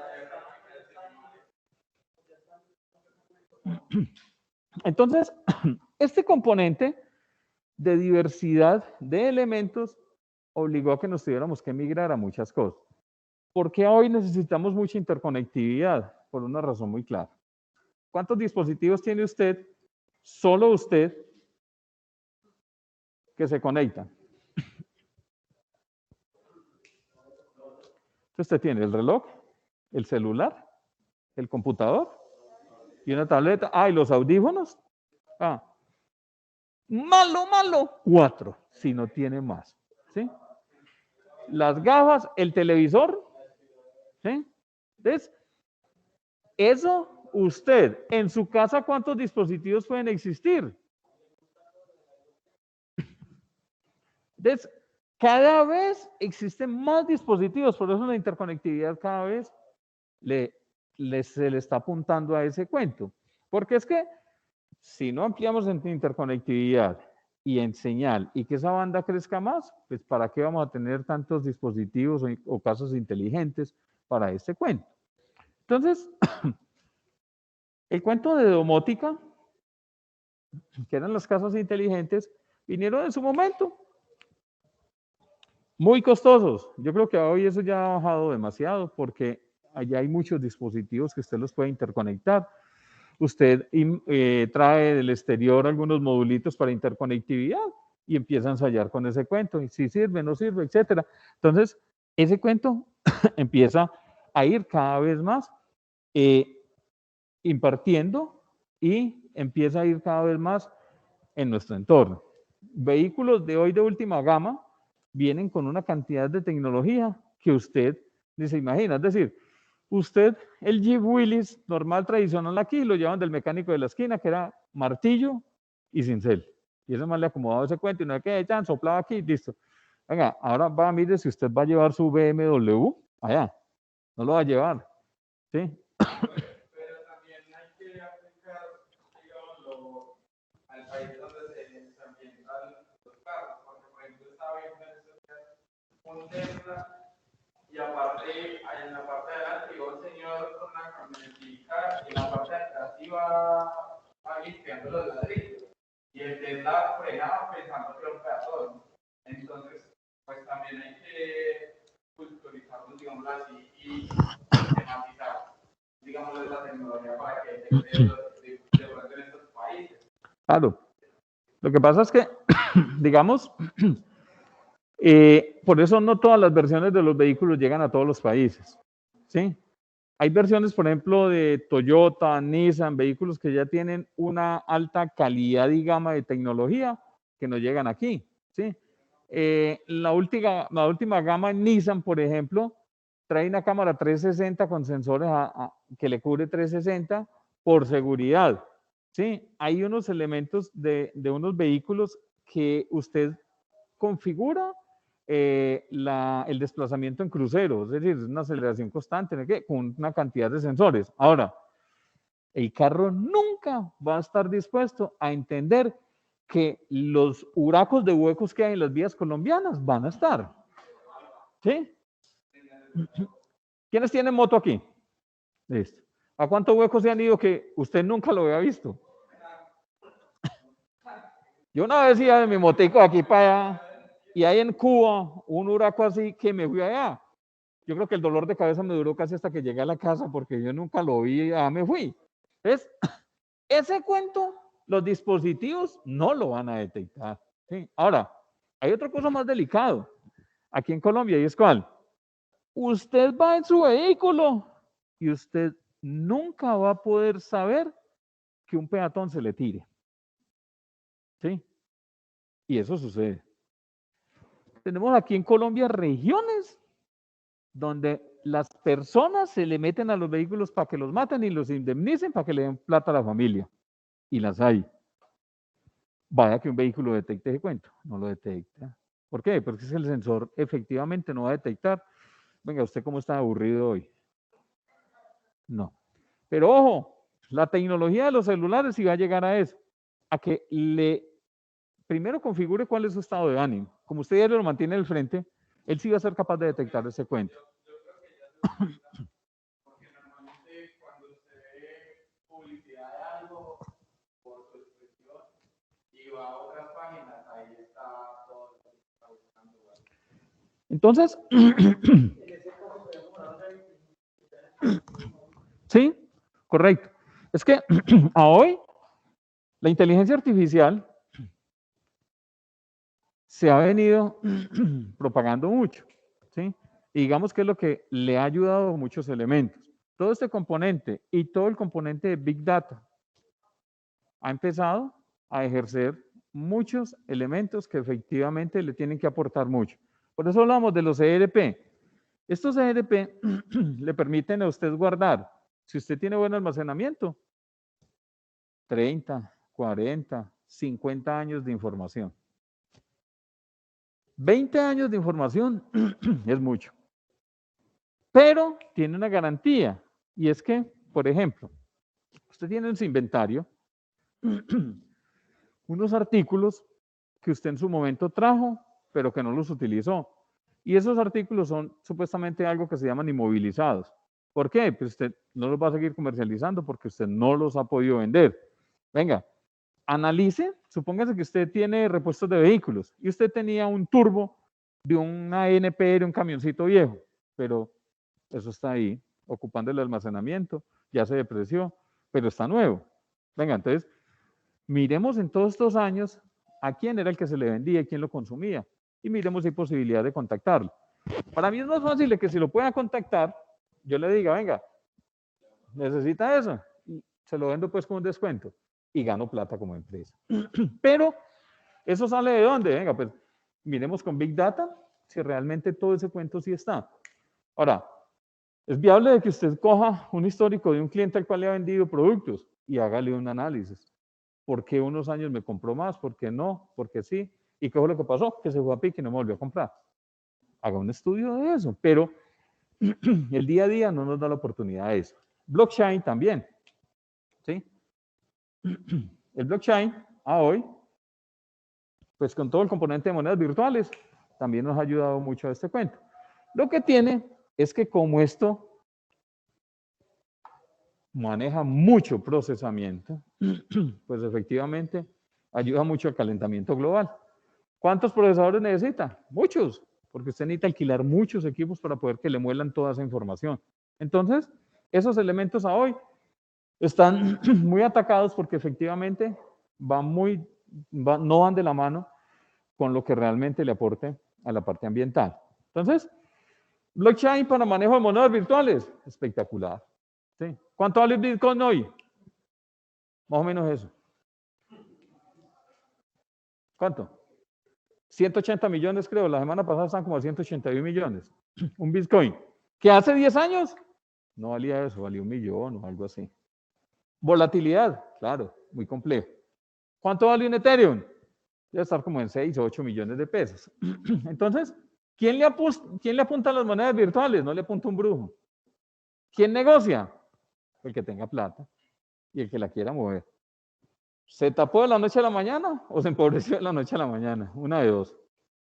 Entonces, este componente de diversidad de elementos obligó a que nos tuviéramos que migrar a muchas cosas. ¿Por qué hoy necesitamos mucha interconectividad? Por una razón muy clara. ¿Cuántos dispositivos tiene usted, solo usted, que se conectan? Usted tiene el reloj, el celular, el computador y una tableta. Ah, y los audífonos. Ah, malo, 4, si no tiene más. ¿Sí? Las gafas, el televisor. ¿Sí? Entonces, eso, usted, en su casa, ¿cuántos dispositivos pueden existir? Entonces, cada vez existen más dispositivos, por eso la interconectividad cada vez se le está apuntando a ese cuento. Porque es que si no ampliamos en interconectividad y en señal y que esa banda crezca más, pues ¿para qué vamos a tener tantos dispositivos o casas inteligentes para este cuento? Entonces, el cuento de domótica, que eran las casas inteligentes, vinieron en su momento. Muy costosos. Yo creo que hoy eso ya ha bajado demasiado porque allá hay muchos dispositivos que usted los puede interconectar. Usted trae del exterior algunos modulitos para interconectividad y empieza a ensayar con ese cuento. Y si sirve, no sirve, etcétera. Entonces, ese cuento empieza a ir cada vez más impartiendo y empieza a ir cada vez más en nuestro entorno. Vehículos de hoy de última gama vienen con una cantidad de tecnología que usted ni se imagina. Es decir, usted, el Jeep Willys normal, tradicional aquí, lo llevan del mecánico de la esquina, que era martillo y cincel. Y ese más le acomodaba ese cuento y no hay que echan, soplaba aquí, listo. Venga, ahora va, mire si usted va a llevar su BMW allá. No lo va a llevar. ¿Sí? Pero también hay que aplicar, digámoslo, al país donde se ambientan los carros. Porque, por ejemplo, estaba viendo en estos días un Tesla y aparte, en la parte de adelante iba un señor con una camionetica y en la parte de atrás iba limpiando los ladrillos. Y el Tesla frenaba pensando que era un peatón. Entonces, pues también hay que culturizarlos, digamos así, y sistematizar, digamos, la tecnología para que llegue de pronto en estos países. Claro. Lo que pasa es que, digamos, por eso no todas las versiones de los vehículos llegan a todos los países. ¿Sí? Hay versiones, por ejemplo, de Toyota, Nissan, vehículos que ya tienen una alta calidad y gama de tecnología que no llegan aquí. ¿Sí? La última gama en Nissan, por ejemplo, trae una cámara 360 con sensores que le cubre 360 por seguridad. ¿Sí? Hay unos elementos de unos vehículos que usted configura el desplazamiento en crucero, es decir, es una aceleración constante, ¿no? Con una cantidad de sensores. Ahora, el carro nunca va a estar dispuesto a entender que los huracos de huecos que hay en las vías colombianas van a estar. ¿Sí? ¿Quiénes tienen moto aquí? Listo. ¿A cuántos huecos se han ido que usted nunca lo había visto? Yo una vez iba de mi motico de aquí para allá y hay en Cuba un huracán así que me fui allá. Yo creo que el dolor de cabeza me duró casi hasta que llegué a la casa porque yo nunca lo vi y ya me fui. Entonces, ese cuento, los dispositivos no lo van a detectar. ¿Sí? Ahora, hay otra cosa más delicado aquí en Colombia y es cuál. Usted va en su vehículo y usted nunca va a poder saber que un peatón se le tire. ¿Sí? Y eso sucede. Tenemos aquí en Colombia regiones donde las personas se le meten a los vehículos para que los maten y los indemnicen para que le den plata a la familia. Y las hay. Vaya que un vehículo detecte ese cuento, no lo detecta. ¿Por qué? Porque es que el sensor efectivamente no va a detectar. Venga, ¿usted cómo está aburrido hoy? No. Pero ojo, la tecnología de los celulares sí va a llegar a eso, a que le primero configure cuál es su estado de ánimo. Como usted ya lo mantiene al frente, él sí va a ser capaz de detectar ese cuento. Porque normalmente cuando usted ve publicidad de algo por su expresión y va a otras páginas, ahí está todo lo que está buscando. Entonces, sí, correcto. Es que a hoy la inteligencia artificial se ha venido propagando mucho, ¿sí? Y digamos que es lo que le ha ayudado a muchos elementos. Todo este componente y todo el componente de Big Data ha empezado a ejercer muchos elementos que efectivamente le tienen que aportar mucho. Por eso hablamos de los ERP. Estos ERP le permiten a usted guardar, si usted tiene buen almacenamiento, 30, 40, 50 años de información. 20 años de información es mucho. Pero tiene una garantía. Y es que, por ejemplo, usted tiene en su inventario unos artículos que usted en su momento trajo, pero que no los utilizó. Y esos artículos son supuestamente algo que se llaman inmovilizados. ¿Por qué? Pues usted no los va a seguir comercializando porque usted no los ha podido vender. Venga, analice, supóngase que usted tiene repuestos de vehículos y usted tenía un turbo de una NP de un camioncito viejo, pero eso está ahí, ocupando el almacenamiento, ya se depreció, pero está nuevo. Venga, entonces, miremos en todos estos años a quién era el que se le vendía y quién lo consumía, y miremos si hay posibilidad de contactarlo. Para mí es más fácil de que si lo pueda contactar, yo le diga, venga, necesita eso, y se lo vendo pues con un descuento, y gano plata como empresa. Pero, ¿eso sale de dónde? Venga, pues, miremos con Big Data si realmente todo ese cuento sí está. Ahora, es viable de que usted coja un histórico de un cliente al cual le ha vendido productos y hágale un análisis. ¿Por qué unos años me compró más? ¿Por qué no? ¿Por qué sí? ¿Y qué fue lo que pasó? Que se fue a pique y no me volvió a comprar. Haga un estudio de eso, pero el día a día no nos da la oportunidad de eso. Blockchain también, ¿sí? El blockchain, a hoy, pues con todo el componente de monedas virtuales, también nos ha ayudado mucho a este cuento. Lo que tiene es que como esto maneja mucho procesamiento, pues efectivamente ayuda mucho al calentamiento global. ¿Cuántos procesadores necesita? Muchos, porque usted necesita alquilar muchos equipos para poder que le muelan toda esa información. Entonces, esos elementos a hoy están muy atacados porque efectivamente no van de la mano con lo que realmente le aporte a la parte ambiental. Entonces, blockchain para manejo de monedas virtuales, espectacular. ¿Sí? ¿Cuánto vale el Bitcoin hoy? Más o menos eso. ¿Cuánto? 180 millones creo. La semana pasada están como a 181 millones. Un Bitcoin. ¿Que hace 10 años? No valía eso, valía 1 millón o algo así. Volatilidad, claro, muy complejo. ¿Cuánto vale un Ethereum? Debe estar como en 6 o 8 millones de pesos. Entonces, ¿quién le apunta a las monedas virtuales? No le apunta un brujo. ¿Quién negocia? El que tenga plata y el que la quiera mover. ¿Se tapó de la noche a la mañana o se empobreció de la noche a la mañana? Una de dos.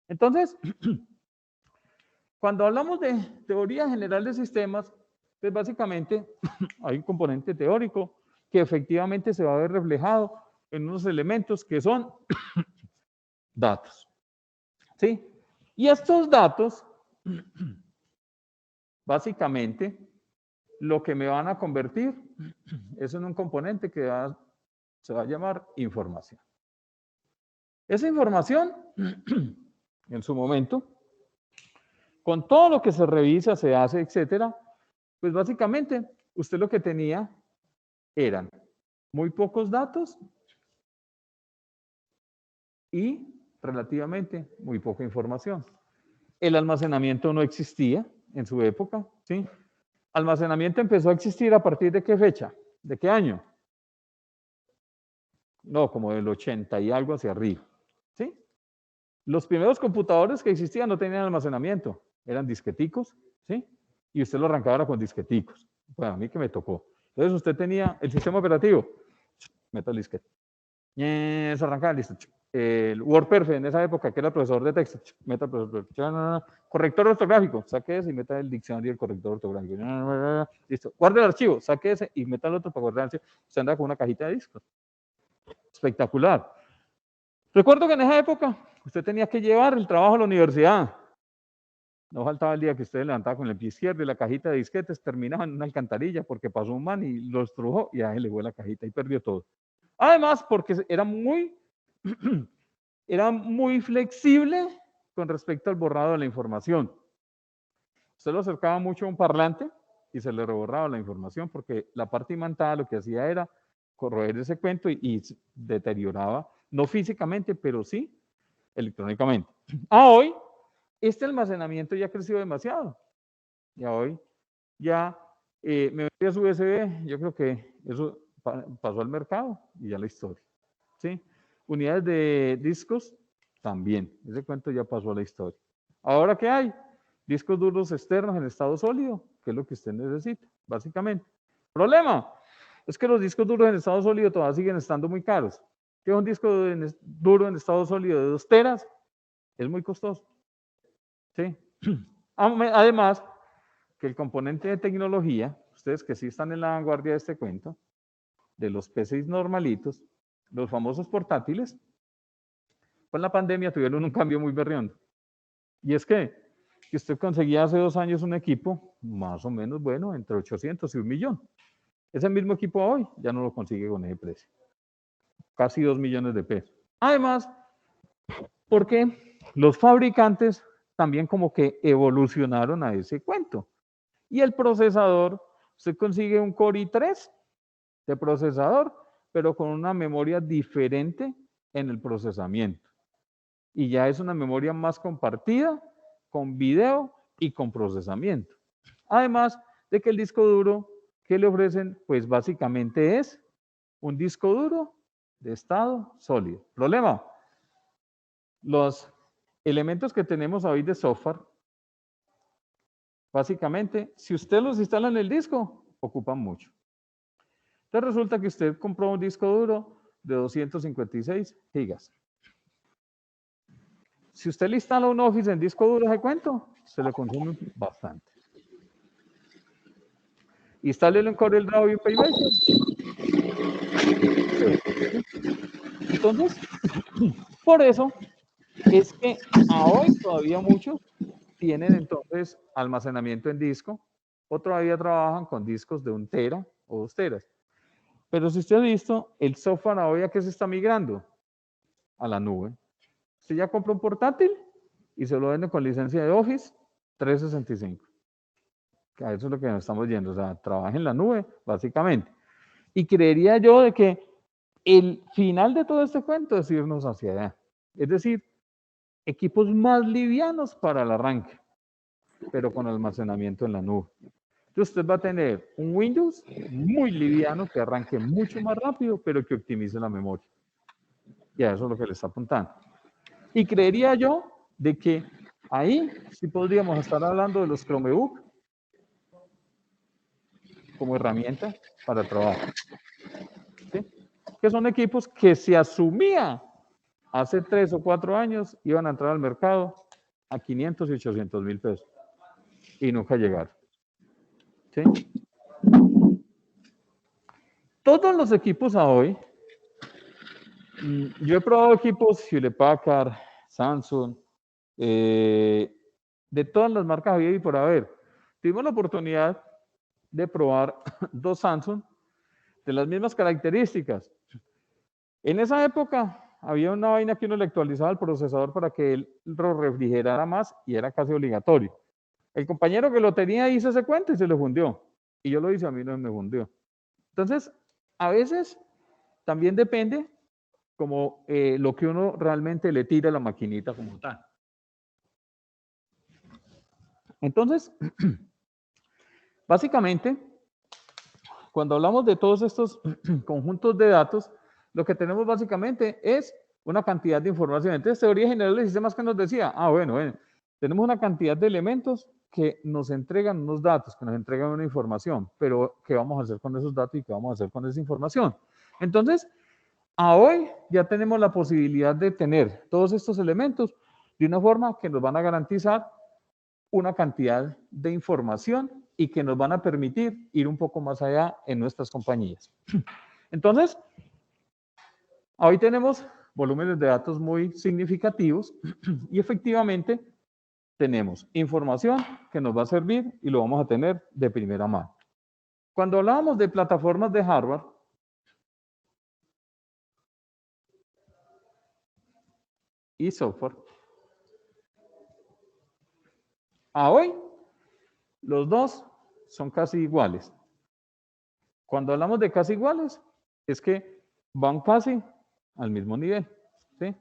Entonces, cuando hablamos de teoría general de sistemas, pues básicamente hay un componente teórico que efectivamente se va a ver reflejado en unos elementos que son datos. ¿Sí? Y estos datos, básicamente, lo que me van a convertir es en un componente que se va a llamar información. Esa información, en su momento, con todo lo que se revisa, se hace, etcétera, pues básicamente usted lo que tenía eran muy pocos datos y relativamente muy poca información. El almacenamiento no existía, en su época, ¿sí? Almacenamiento empezó a existir a partir de qué fecha, de qué año. No, como del 80 y algo hacia arriba, ¿sí? Los primeros computadores que existían no tenían almacenamiento, eran disqueticos, ¿sí? Y usted lo arrancaba ahora con disqueticos. Bueno, a mí que me tocó. Entonces usted tenía el sistema operativo, meta el disquete. Se arrancaba, listo. El WordPerfect en esa época, que era el procesador de texto, meta el procesador. Corrector ortográfico, saque ese y meta el diccionario y el corrector ortográfico. Listo. Guarde el archivo, saque ese y meta el otro para guardar el archivo. Usted anda con una cajita de discos. Espectacular. Recuerdo que en esa época usted tenía que llevar el trabajo a la universidad. No faltaba el día que usted levantaba con el pie izquierdo y la cajita de disquetes terminaba en una alcantarilla porque pasó un man y lo estrujó y a él le fue la cajita y perdió todo. Además, porque era muy flexible con respecto al borrado de la información. Usted lo acercaba mucho a un parlante y se le reborraba la información porque la parte imantada lo que hacía era corroer ese cuento y deterioraba, no físicamente, pero sí electrónicamente. Hoy, este almacenamiento ya ha crecido demasiado. Ya hoy, ya memorias USB, yo creo que eso pasó al mercado y ya la historia. ¿Sí? Unidades de discos, también. Ese cuento ya pasó a la historia. Ahora, ¿qué hay? Discos duros externos en estado sólido, que es lo que usted necesita, básicamente. Problema, es que los discos duros en estado sólido todavía siguen estando muy caros. ¿Qué es un disco duro en estado sólido de 2 teras? Es muy costoso. ¿Sí? Además, que el componente de tecnología, ustedes que sí están en la vanguardia de este cuento, de los PCs normalitos, los famosos portátiles, con la pandemia tuvieron un cambio muy berriondo. Y es que usted conseguía hace 2 años un equipo más o menos bueno, entre 800 y 1 millón. Ese mismo equipo hoy ya no lo consigue con ese precio. Casi 2 millones de pesos. Además, porque los fabricantes también como que evolucionaron a ese cuento. Y el procesador, usted consigue un Core i3 de procesador, pero con una memoria diferente en el procesamiento. Y ya es una memoria más compartida, con video y con procesamiento. Además de que el disco duro que le ofrecen, pues básicamente es un disco duro de estado sólido. Problema, los elementos que tenemos hoy de software, básicamente, si usted los instala en el disco, ocupan mucho. Entonces resulta que usted compró un disco duro de 256 gigas. Si usted le instala un Office en disco duro, ¿se cuento? Se le consume bastante. Instálelo en CorelDRAW y en Paintmaker. Entonces, por eso es que hoy todavía muchos tienen entonces almacenamiento en disco o todavía trabajan con discos de 1 tera o 2 teras. Pero si usted ha visto, el software hoy a qué se está migrando? A la nube. Usted ya compra un portátil y se lo vende con licencia de Office 365. Que a eso es lo que nos estamos yendo. O sea, trabaja en la nube, básicamente. Y creería yo de que el final de todo este cuento es irnos hacia allá. Es decir, equipos más livianos para el arranque, pero con almacenamiento en la nube. Entonces usted va a tener un Windows muy liviano que arranque mucho más rápido, pero que optimice la memoria. Y a eso es lo que le está apuntando. Y creería yo de que ahí sí podríamos estar hablando de los Chromebook como herramienta para trabajo. ¿Sí? Que son equipos que se asumía hace 3 o 4 años iban a entrar al mercado a 500 y 800 mil pesos. Y nunca llegaron. ¿Sí? Todos los equipos a hoy, yo he probado equipos Hewlett Packard, Samsung, de todas las marcas había y por haber. Tuvimos la oportunidad de probar 2 Samsung de las mismas características. En esa época había una vaina que uno le actualizaba al procesador para que él lo refrigerara más y era casi obligatorio. El compañero que lo tenía hizo ese cuento y se le fundió. Y yo lo hice, a mí no me fundió. Entonces, a veces también depende como lo que uno realmente le tira a la maquinita como tal. Entonces, básicamente, cuando hablamos de todos estos conjuntos de datos, lo que tenemos básicamente es una cantidad de información. Entonces, teoría general de sistemas que nos decía, bueno, tenemos una cantidad de elementos que nos entregan unos datos, que nos entregan una información, pero ¿qué vamos a hacer con esos datos y qué vamos a hacer con esa información? Entonces, a hoy ya tenemos la posibilidad de tener todos estos elementos de una forma que nos van a garantizar una cantidad de información y que nos van a permitir ir un poco más allá en nuestras compañías. Entonces, hoy tenemos volúmenes de datos muy significativos y efectivamente tenemos información que nos va a servir y lo vamos a tener de primera mano. Cuando hablábamos de plataformas de hardware, y software, a hoy los dos son casi iguales. Cuando hablamos de casi iguales, es que van casi al mismo nivel, ¿sí?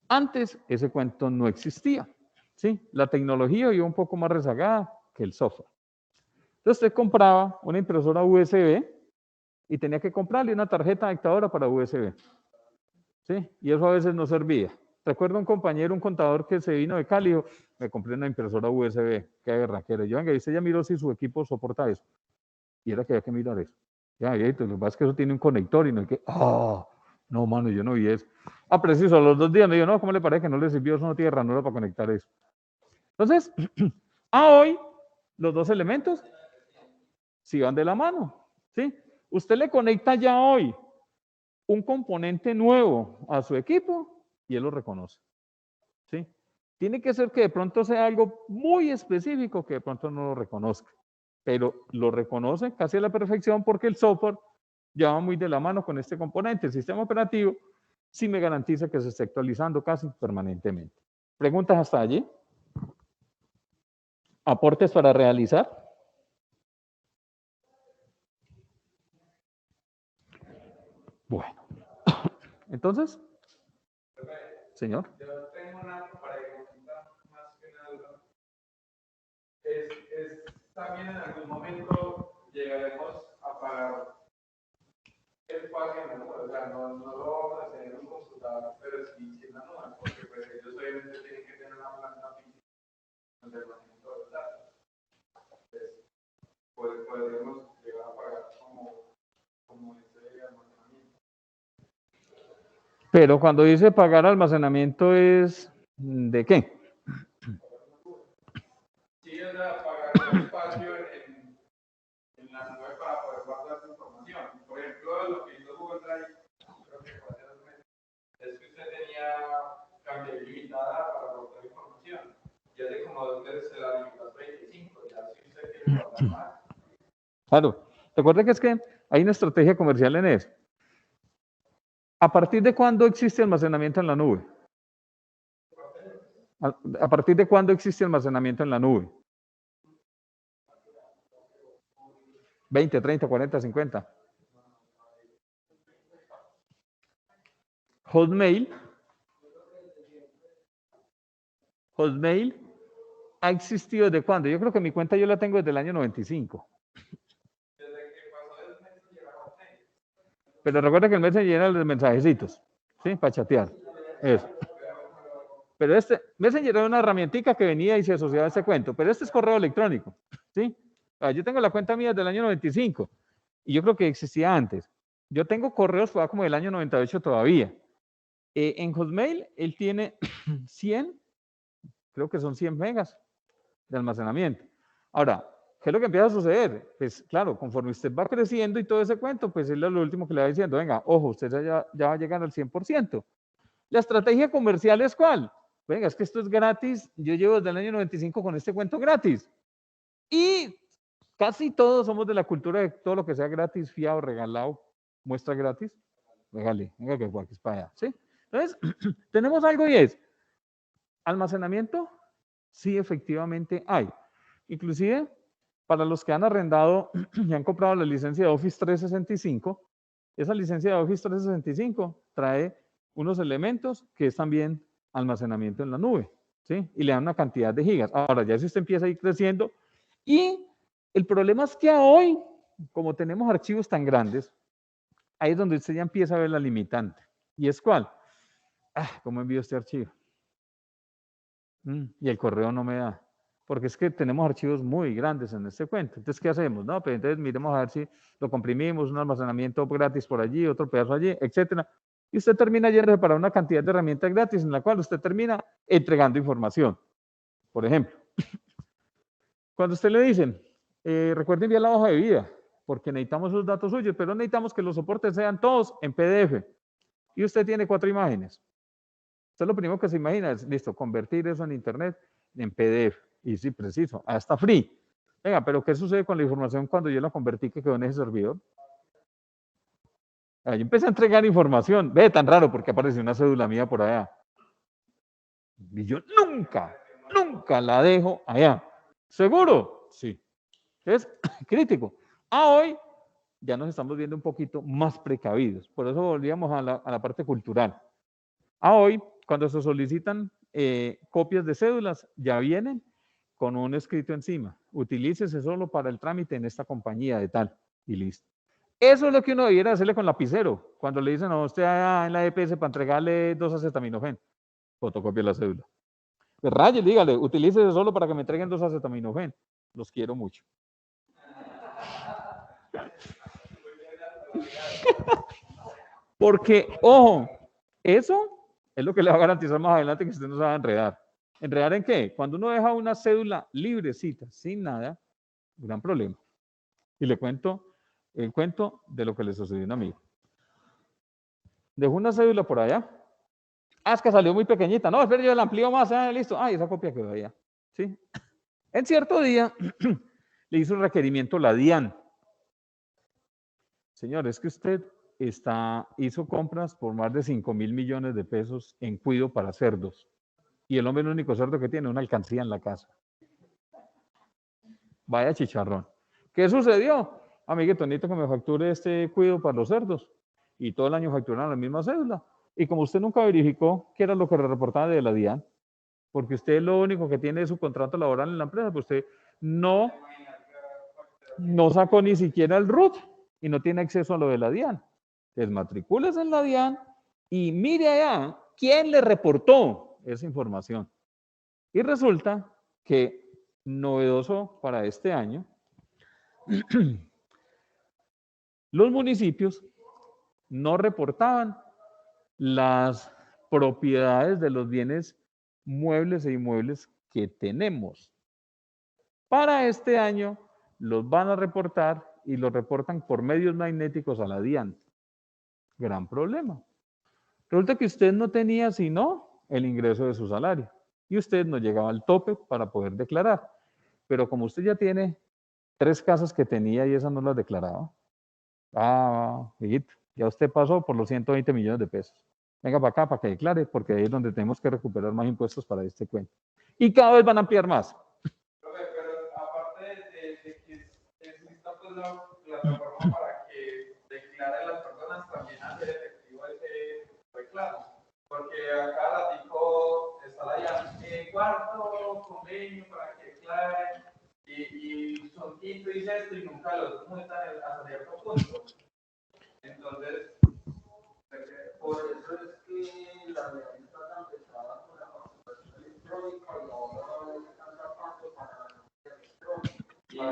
Antes ese cuento no existía, ¿sí? La tecnología iba un poco más rezagada que el software. Entonces usted compraba una impresora USB y tenía que comprarle una tarjeta dictadora para USB, ¿sí? Y eso a veces no servía. Recuerdo un compañero, un contador que se vino de Cali y dijo, me compré una impresora USB, qué berraquera. Yo, venga, y usted ya miró si su equipo soporta eso. Y era que había que mirar eso. Ya, viejito, lo que pasa es que eso tiene un conector y no hay que, no, mano, yo no vi eso. Preciso, a los 2 días me dijo, no, ¿cómo le parece que no le sirvió? Eso no tiene ranura para conectar eso. Entonces, hoy, los dos elementos sí van de la mano, ¿sí? Usted le conecta ya hoy un componente nuevo a su equipo y él lo reconoce, ¿sí? Tiene que ser que de pronto sea algo muy específico que de pronto no lo reconozca, pero lo reconoce casi a la perfección porque el software ya va muy de la mano con este componente. El sistema operativo sí me garantiza que se esté actualizando casi permanentemente. ¿Preguntas hasta allí? ¿Aportes para realizar? Bueno, entonces, señor. Yo tengo una pregunta más que nada. Es también en algún momento llegaremos a pagar espacio en la nube, o sea, no lo vamos a tener en un computador, pero sí en la nube, porque pues ellos obviamente tienen que tener una planta física donde almacenan todos los datos. Entonces, podremos llegar a pagar como ese almacenamiento. Pero cuando dice pagar almacenamiento es ¿de qué? Sí, es pagar un espacio en la nube para poder guardar su información. Por ejemplo, lo que hizo Google Drive, creo que fue hace 2 meses, es que usted tenía cantidad ilimitada para guardar información. Y hace como 2 meses se la limitó a 25, ya si usted quiere guardar más. Claro, recuerda que es que hay una estrategia comercial en eso. ¿A partir de cuándo existe almacenamiento en la nube? ¿A partir de cuándo existe almacenamiento en la nube? 20, 30, 40, 50. Hotmail ha existido ¿desde cuándo? Yo creo que mi cuenta yo la tengo desde el año 95. Desde que pasó el Messenger a Hotmail. Pero recuerda que el Messenger era los mensajecitos, ¿sí? Para chatear. Eso. Pero este Messenger era una herramientica que venía y se asociaba a este cuento. Pero este es correo electrónico, ¿sí? Yo tengo la cuenta mía del año 95 y yo creo que existía antes. Yo tengo correos como del año 98 todavía. En Hotmail él tiene 100, creo que son 100 megas de almacenamiento. Ahora, ¿qué es lo que empieza a suceder? Pues claro, conforme usted va creciendo y todo ese cuento, pues es lo último que le va diciendo, venga, ojo, usted ya va a llegar al 100%. ¿La estrategia comercial es cuál? Venga, es que esto es gratis, yo llevo desde el año 95 con este cuento gratis. Y casi todos somos de la cultura de todo lo que sea gratis, fiado, regalado, muestra gratis. Regale, venga que es para allá, ¿sí? Entonces, tenemos algo y es, almacenamiento, sí efectivamente hay. Inclusive, para los que han arrendado y han comprado la licencia de Office 365, esa licencia de Office 365 trae unos elementos que es también almacenamiento en la nube. ¿sí? Y le dan una cantidad de gigas. Ahora, ya si usted empieza a ir creciendo, y el problema es que hoy, como tenemos archivos tan grandes, ahí es donde usted ya empieza a ver la limitante. ¿Y es cuál? ¿Cómo envío este archivo? Y el correo no me da. Porque es que tenemos archivos muy grandes en este cuento. Entonces, ¿qué hacemos? No, pues entonces miremos a ver si lo comprimimos, un almacenamiento gratis por allí, otro pedazo allí, etcétera. Y usted termina yendo para una cantidad de herramientas gratis en la cual usted termina entregando información. Por ejemplo, cuando usted le dicen, recuerde enviar la hoja de vida, porque necesitamos esos datos suyos, pero necesitamos que los soportes sean todos en PDF. Y usted tiene 4 imágenes. Usted lo primero que se imagina es, listo, convertir eso en Internet en PDF. Y sí, preciso, hasta free. Venga, pero ¿qué sucede con la información cuando yo la convertí que quedó en ese servidor? Yo empecé a entregar información. Ve, tan raro porque apareció una cédula mía por allá. Y yo nunca la dejo allá. ¿Seguro? Sí. Es crítico. Hoy ya nos estamos viendo un poquito más precavidos. Por eso volvíamos a la parte cultural. Hoy, cuando se solicitan copias de cédulas, ya vienen con un escrito encima. Utilícese solo para el trámite en esta compañía de tal. Y listo. Eso es lo que uno debiera hacerle con lapicero. Cuando le dicen a usted en la EPS para entregarle 2 acetaminofén, fotocopia la cédula. Pues raye, dígale, utilícese solo para que me entreguen 2 acetaminofén. Los quiero mucho. Porque, ojo, eso es lo que le va a garantizar más adelante que usted no se va a enredar. ¿Enredar en qué? Cuando uno deja una cédula librecita, sin nada, gran problema. Y le cuento el cuento de lo que le sucedió a un amigo. Dejó una cédula por allá. Es que salió muy pequeñita. No, espera, yo la amplío más. Listo. Esa copia quedó allá. ¿Sí? En cierto día le hizo un requerimiento la DIAN. Señor, es que usted hizo compras por más de 5.000 millones de pesos en cuido para cerdos. Y el hombre es el único cerdo que tiene una alcancía en la casa. Vaya chicharrón. ¿Qué sucedió? Amiguito, necesito que me facture este cuido para los cerdos. Y todo el año facturaron la misma cédula. Y como usted nunca verificó qué era lo que le reportaba de la DIAN, porque usted lo único que tiene es su contrato laboral en la empresa, pues usted no sacó ni siquiera el RUT y no tiene acceso a lo de la DIAN. Desmatricúlese en la DIAN y mire allá quién le reportó esa información. Y resulta que, novedoso para este año, los municipios no reportaban las propiedades de los bienes muebles e inmuebles que tenemos. Para este año los van a reportar y los reportan por medios magnéticos a la DIAN. Gran problema. Resulta que usted no tenía sino el ingreso de su salario y usted no llegaba al tope para poder declarar. Pero como usted ya tiene 3 casas que tenía y esas no las declaraba, amiguito, ya usted pasó por los 120 millones de pesos. Venga para acá para que declare, porque ahí es donde tenemos que recuperar más impuestos para este cuento. Y cada vez van a ampliar más. Pero aparte de que exista pues la plataforma para que declaren las personas, también hacer efectivo ese reclamo. Porque acá ratico está la DIAN, cuarto convenio para que declaren, y son quinto y sexto y nunca los multan hasta cierto punto. Entonces, por eso es que la DIAN está tan pesada con la participación electrónica y ahora no alcanza tanto para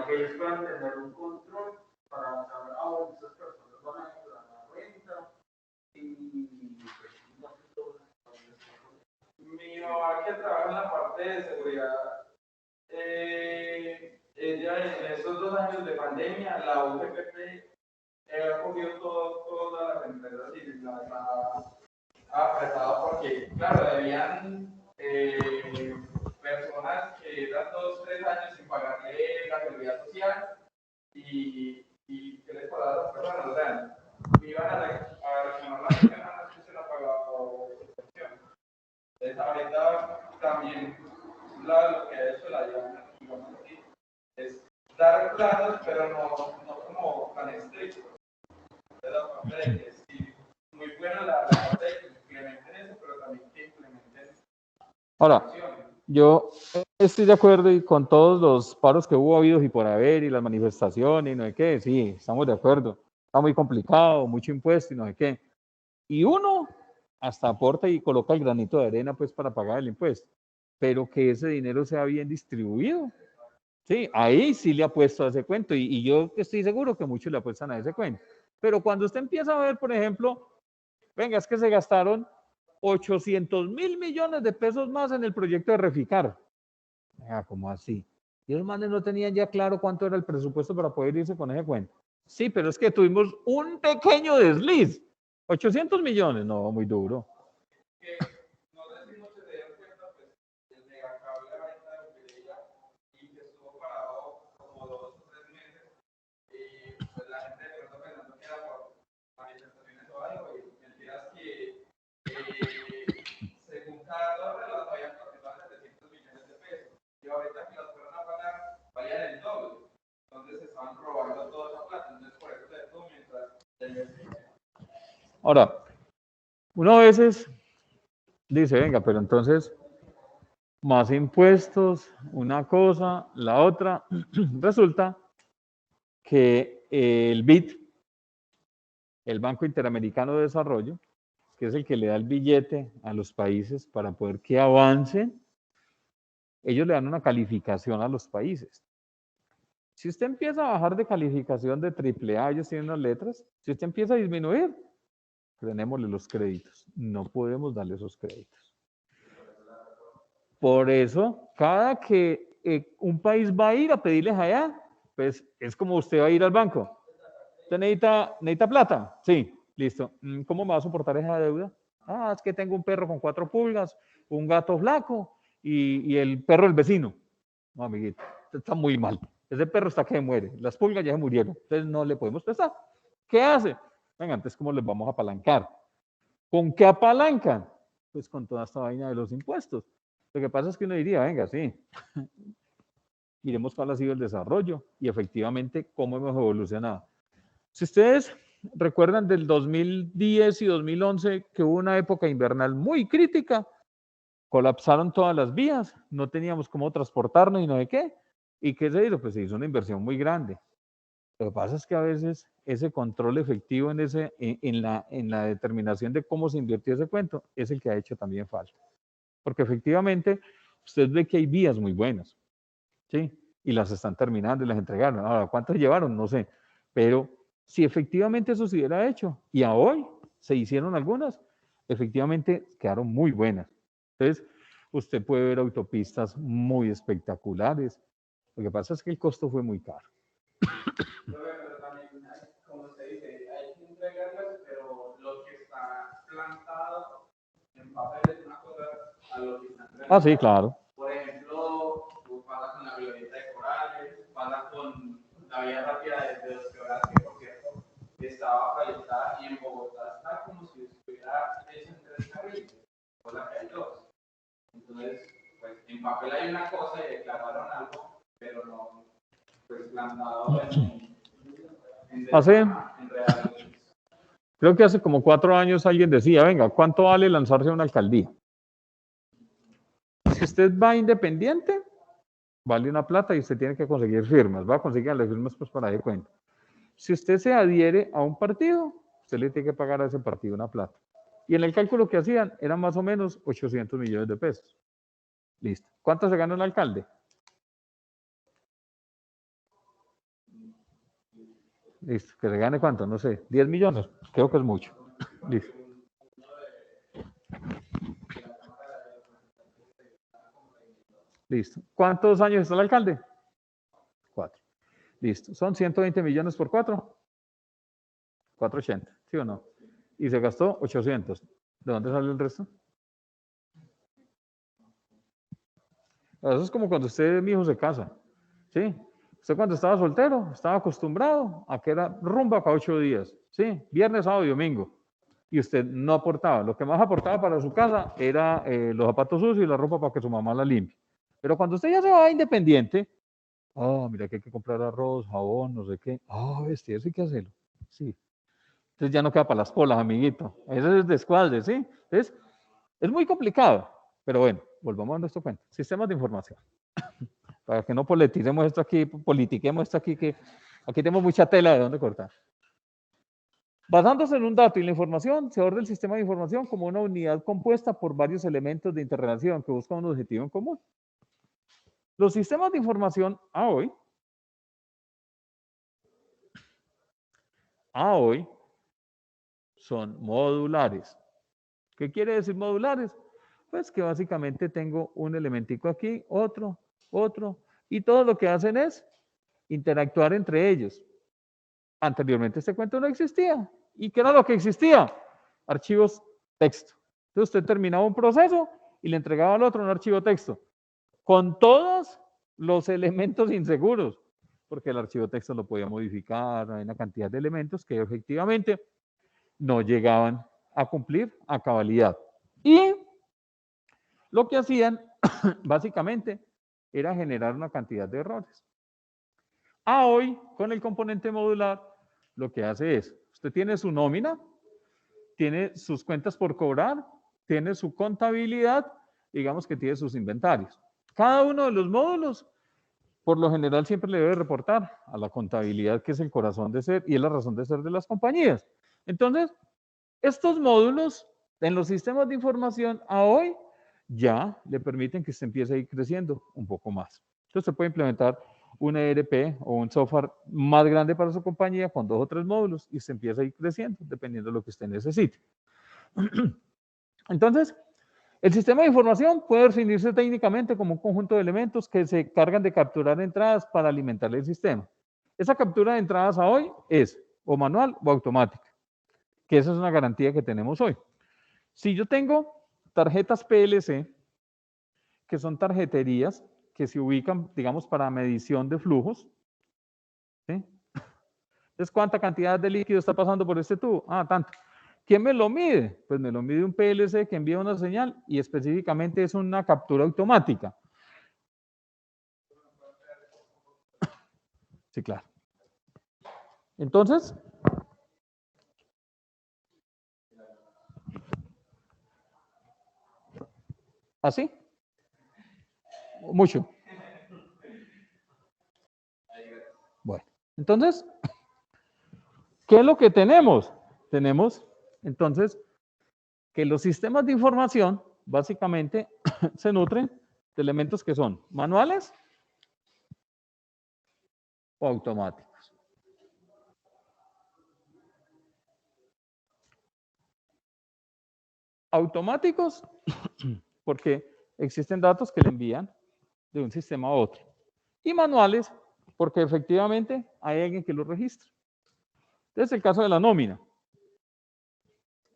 que ellos puedan tener un control para saber, bueno, esas personas van a declarar la renta y mi mamá que trabaja en la parte de seguridad, ella en estos 2 años de pandemia, la UGPP ha cogido todas las empresas y las ha apretado porque, claro, debían personas que eran 2, 3 años sin pagarle la seguridad social y ¿qué les pagaba a las personas? O sea, iban a reclamar la pensión a las que se la pagaba la pensión. Entonces, ahorita también lo que ha hecho la DIAN, digamos así, es dar plazos, pero no como tan estrictos. De la parte de que sí, muy buena la parte de que implementen eso, pero también que implementen. Ahora, Yo estoy de acuerdo y con todos los paros que hubo habidos y por haber y las manifestaciones y no sé qué, sí, estamos de acuerdo. Está muy complicado, mucho impuesto y no sé qué. Y uno hasta aporta y coloca el granito de arena pues para pagar el impuesto, pero que ese dinero sea bien distribuido. Sí, ahí sí le apuesto a ese cuento y yo estoy seguro que muchos le apuestan a ese cuento. Pero cuando usted empieza a ver, por ejemplo, venga, es que se gastaron 800.000 millones de pesos más en el proyecto de Reficar. ¿Cómo así? Y los manes no tenían ya claro cuánto era el presupuesto para poder irse con ese cuento. Sí, pero es que tuvimos un pequeño desliz. 800 millones, no, muy duro. Que no sé si muchos se dieron cuenta, pues el megacable ahorita de Pereira y que estuvo parado como 2 o 3 meses y pues la gente de pronto pensando que era por manifestaciones o algo y mentiras que según cada torre las habían cotizado 700 millones de pesos y ahorita que las fueron a pagar valían el doble. Entonces se estaban robando toda esa plata, entonces por eso se detuvo mientras se investiga. Ahora, uno a veces dice, venga, pero entonces más impuestos, una cosa, la otra. Resulta que el BID, el Banco Interamericano de Desarrollo, que es el que le da el billete a los países para poder que avancen, ellos le dan una calificación a los países. Si usted empieza a bajar de calificación de AAA, ellos tienen unas letras, si usted empieza a disminuir, frenémosle los créditos. No podemos darle esos créditos. Por eso, cada que un país va a ir a pedirles allá, pues es como usted va a ir al banco. ¿Usted necesita plata? Sí, listo. ¿Cómo me va a soportar esa deuda? Ah, es que tengo un perro con 4 pulgas, un gato flaco y el perro del vecino. No, amiguito, está muy mal. Ese perro está que muere. Las pulgas ya se murieron. Entonces no le podemos prestar. ¿Qué hace? Venga, entonces, ¿cómo les vamos a apalancar? ¿Con qué apalancan? Pues con toda esta vaina de los impuestos. Lo que pasa es que uno diría, venga, sí, miremos cuál ha sido el desarrollo y efectivamente cómo hemos evolucionado. Si ustedes recuerdan del 2010 y 2011 que hubo una época invernal muy crítica, colapsaron todas las vías, no teníamos cómo transportarnos y no sé qué. ¿Y qué se hizo? Pues se hizo una inversión muy grande. Lo que pasa es que a veces ese control efectivo en la determinación de cómo se invirtió ese cuento es el que ha hecho también falta. Porque efectivamente usted ve que hay vías muy buenas, ¿sí? Y las están terminando y las entregaron. Ahora, ¿cuántas llevaron? No sé. Pero si efectivamente eso se hubiera hecho y a hoy se hicieron algunas, efectivamente quedaron muy buenas. Entonces, usted puede ver autopistas muy espectaculares. Lo que pasa es que el costo fue muy caro. Pero también, como usted dice, hay que entregarlas, pero lo que está plantado en papel es una cosa a lo que está entregando. Ah, sí, claro. Por ejemplo, pasa con la glorieta de Corales, pasa con la vía rápida de Dos Quebradas, que por cierto estaba proyectada y en Bogotá está como si estuviera hecha en 3 carriles, por la que hay 2. Entonces, pues en papel hay una cosa y declararon algo, pero no, pues plantado en real. Creo que hace como 4 años alguien decía, venga, ¿cuánto vale lanzarse a una alcaldía? Si usted va independiente, vale una plata y usted tiene que conseguir firmas. Va a conseguir las firmas pues para de cuenta. Si usted se adhiere a un partido, usted le tiene que pagar a ese partido una plata. Y en el cálculo que hacían eran más o menos 800 millones de pesos. Listo. ¿Cuánto se gana un alcalde? Listo. ¿Que se gane cuánto? No sé. 10 millones. Creo que es mucho. Listo. Listo. ¿Cuántos años está el alcalde? 4. Listo. Son 120 millones por 4. 480. ¿Sí o no? Y se gastó 800. ¿De dónde sale el resto? Eso es como cuando usted, mi hijo, se casa. ¿Sí? Usted cuando estaba soltero, estaba acostumbrado a que era rumba cada 8 días. ¿Sí? Viernes, sábado y domingo. Y usted no aportaba. Lo que más aportaba para su casa era los zapatos sucios y la ropa para que su mamá la limpie. Pero cuando usted ya se va independiente, mira que hay que comprar arroz, jabón, no sé qué. Vestirse hay que hacerlo. Sí. Entonces ya no queda para las polas, amiguito. Ese es descuadre, ¿sí? Entonces, es muy complicado, pero bueno, volvamos a nuestro cuento. Sistemas de información. Para que no politicemos esto aquí, que aquí tenemos mucha tela de dónde cortar. Basándose en un dato y la información, se aborda el sistema de información como una unidad compuesta por varios elementos de interrelación que buscan un objetivo en común. Los sistemas de información a hoy son modulares. ¿Qué quiere decir modulares? Pues que básicamente tengo un elementico aquí, otro, y todo lo que hacen es interactuar entre ellos. Anteriormente este cuento no existía. ¿Y qué era lo que existía? Archivos texto. Entonces usted terminaba un proceso y le entregaba al otro un archivo texto con todos los elementos inseguros, porque el archivo texto lo podía modificar, hay una cantidad de elementos que efectivamente no llegaban a cumplir a cabalidad. Y lo que hacían básicamente era generar una cantidad de errores. Hoy, con el componente modular, lo que hace es, usted tiene su nómina, tiene sus cuentas por cobrar, tiene su contabilidad, digamos que tiene sus inventarios. Cada uno de los módulos, por lo general, siempre le debe reportar a la contabilidad, que es el corazón de ser y es la razón de ser de las compañías. Entonces, estos módulos en los sistemas de información a hoy ya le permiten que se empiece a ir creciendo un poco más. Entonces, se puede implementar un ERP o un software más grande para su compañía con 2 o 3 módulos y se empieza a ir creciendo dependiendo de lo que usted necesite. Entonces, el sistema de información puede definirse técnicamente como un conjunto de elementos que se cargan de capturar entradas para alimentar el sistema. Esa captura de entradas a hoy es o manual o automática, que esa es una garantía que tenemos hoy. Si yo tengo tarjetas PLC, que son tarjeterías que se ubican, digamos, para medición de flujos, ¿sí? Entonces, ¿cuánta cantidad de líquido está pasando por este tubo? Ah, tanto. ¿Quién me lo mide? Pues me lo mide un PLC que envía una señal y específicamente es una captura automática. Sí, claro. Entonces, ¿así? Mucho. Bueno, entonces, ¿qué es lo que tenemos? Tenemos, entonces, que los sistemas de información básicamente se nutren de elementos que son manuales o automáticos. Automáticos porque existen datos que le envían de un sistema a otro. Y manuales porque efectivamente hay alguien que los registra. Este es el caso de la nómina.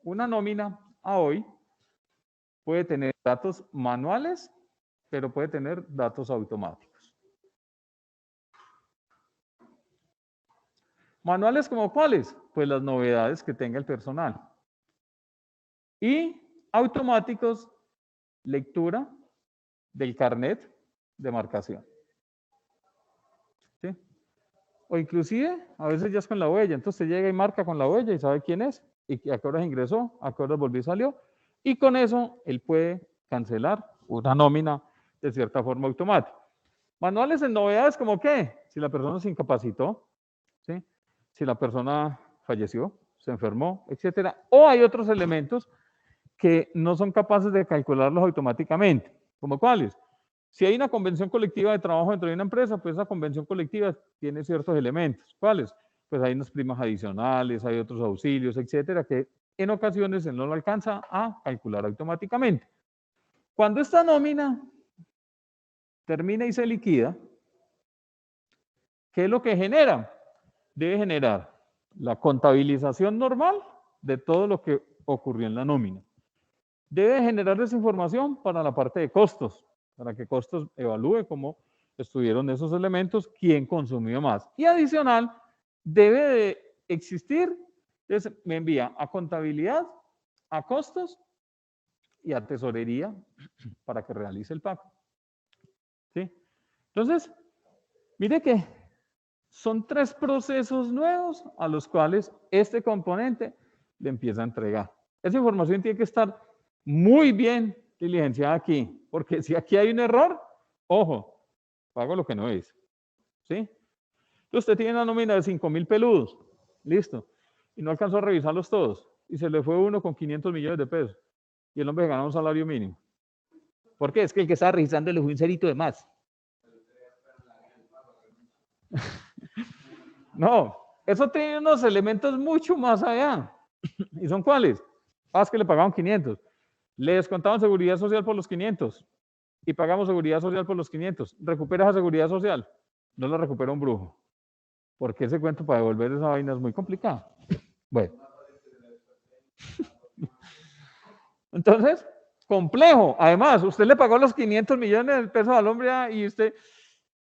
Una nómina a hoy puede tener datos manuales, pero puede tener datos automáticos. ¿Manuales como cuáles? Pues las novedades que tenga el personal. Y automáticos, lectura del carnet de marcación. ¿Sí? O inclusive, a veces ya es con la huella. Entonces usted llega y marca con la huella y sabe quién es, y a qué horas ingresó, a qué horas volvió y salió. Y con eso, él puede cancelar una nómina de cierta forma automática. Manuales en novedades como qué? Si la persona se incapacitó, ¿sí? Si la persona falleció, se enfermó, etcétera. O hay otros elementos que no son capaces de calcularlos automáticamente. ¿Como cuáles? Si hay una convención colectiva de trabajo dentro de una empresa, pues esa convención colectiva tiene ciertos elementos. ¿Cuáles? Pues hay unas primas adicionales, hay otros auxilios, etcétera, que en ocasiones él no lo alcanza a calcular automáticamente. Cuando esta nómina termina y se liquida, ¿qué es lo que genera? Debe generar la contabilización normal de todo lo que ocurrió en la nómina. Debe generar esa información para la parte de costos, para que costos evalúe cómo estuvieron esos elementos, quién consumió más. Y adicional, debe de existir, entonces me envía a contabilidad, a costos y a tesorería para que realice el pago. ¿Sí? Entonces, mire que son 3 procesos nuevos a los cuales este componente le empieza a entregar. Esa información tiene que estar muy bien diligenciada aquí, porque si aquí hay un error, ojo, pago lo que no es. ¿Sí? Entonces usted tiene una nómina de 5.000 peludos, listo, y no alcanzó a revisarlos todos, y se le fue uno con 500 millones de pesos, y el hombre ganó un salario mínimo. ¿Por qué? Es que el que estaba registrando le fue un cerito de más. No, eso tiene unos elementos mucho más allá. ¿Y son cuáles? Es que le pagaban 500. Le descontaban seguridad social por los 500 y pagamos seguridad social por los 500. ¿Recupera esa seguridad social? No la recupera un brujo. Porque ese cuento para devolver esa vaina es muy complicado. Bueno. Entonces, complejo. Además, usted le pagó los 500 millones de pesos al hombre y usted,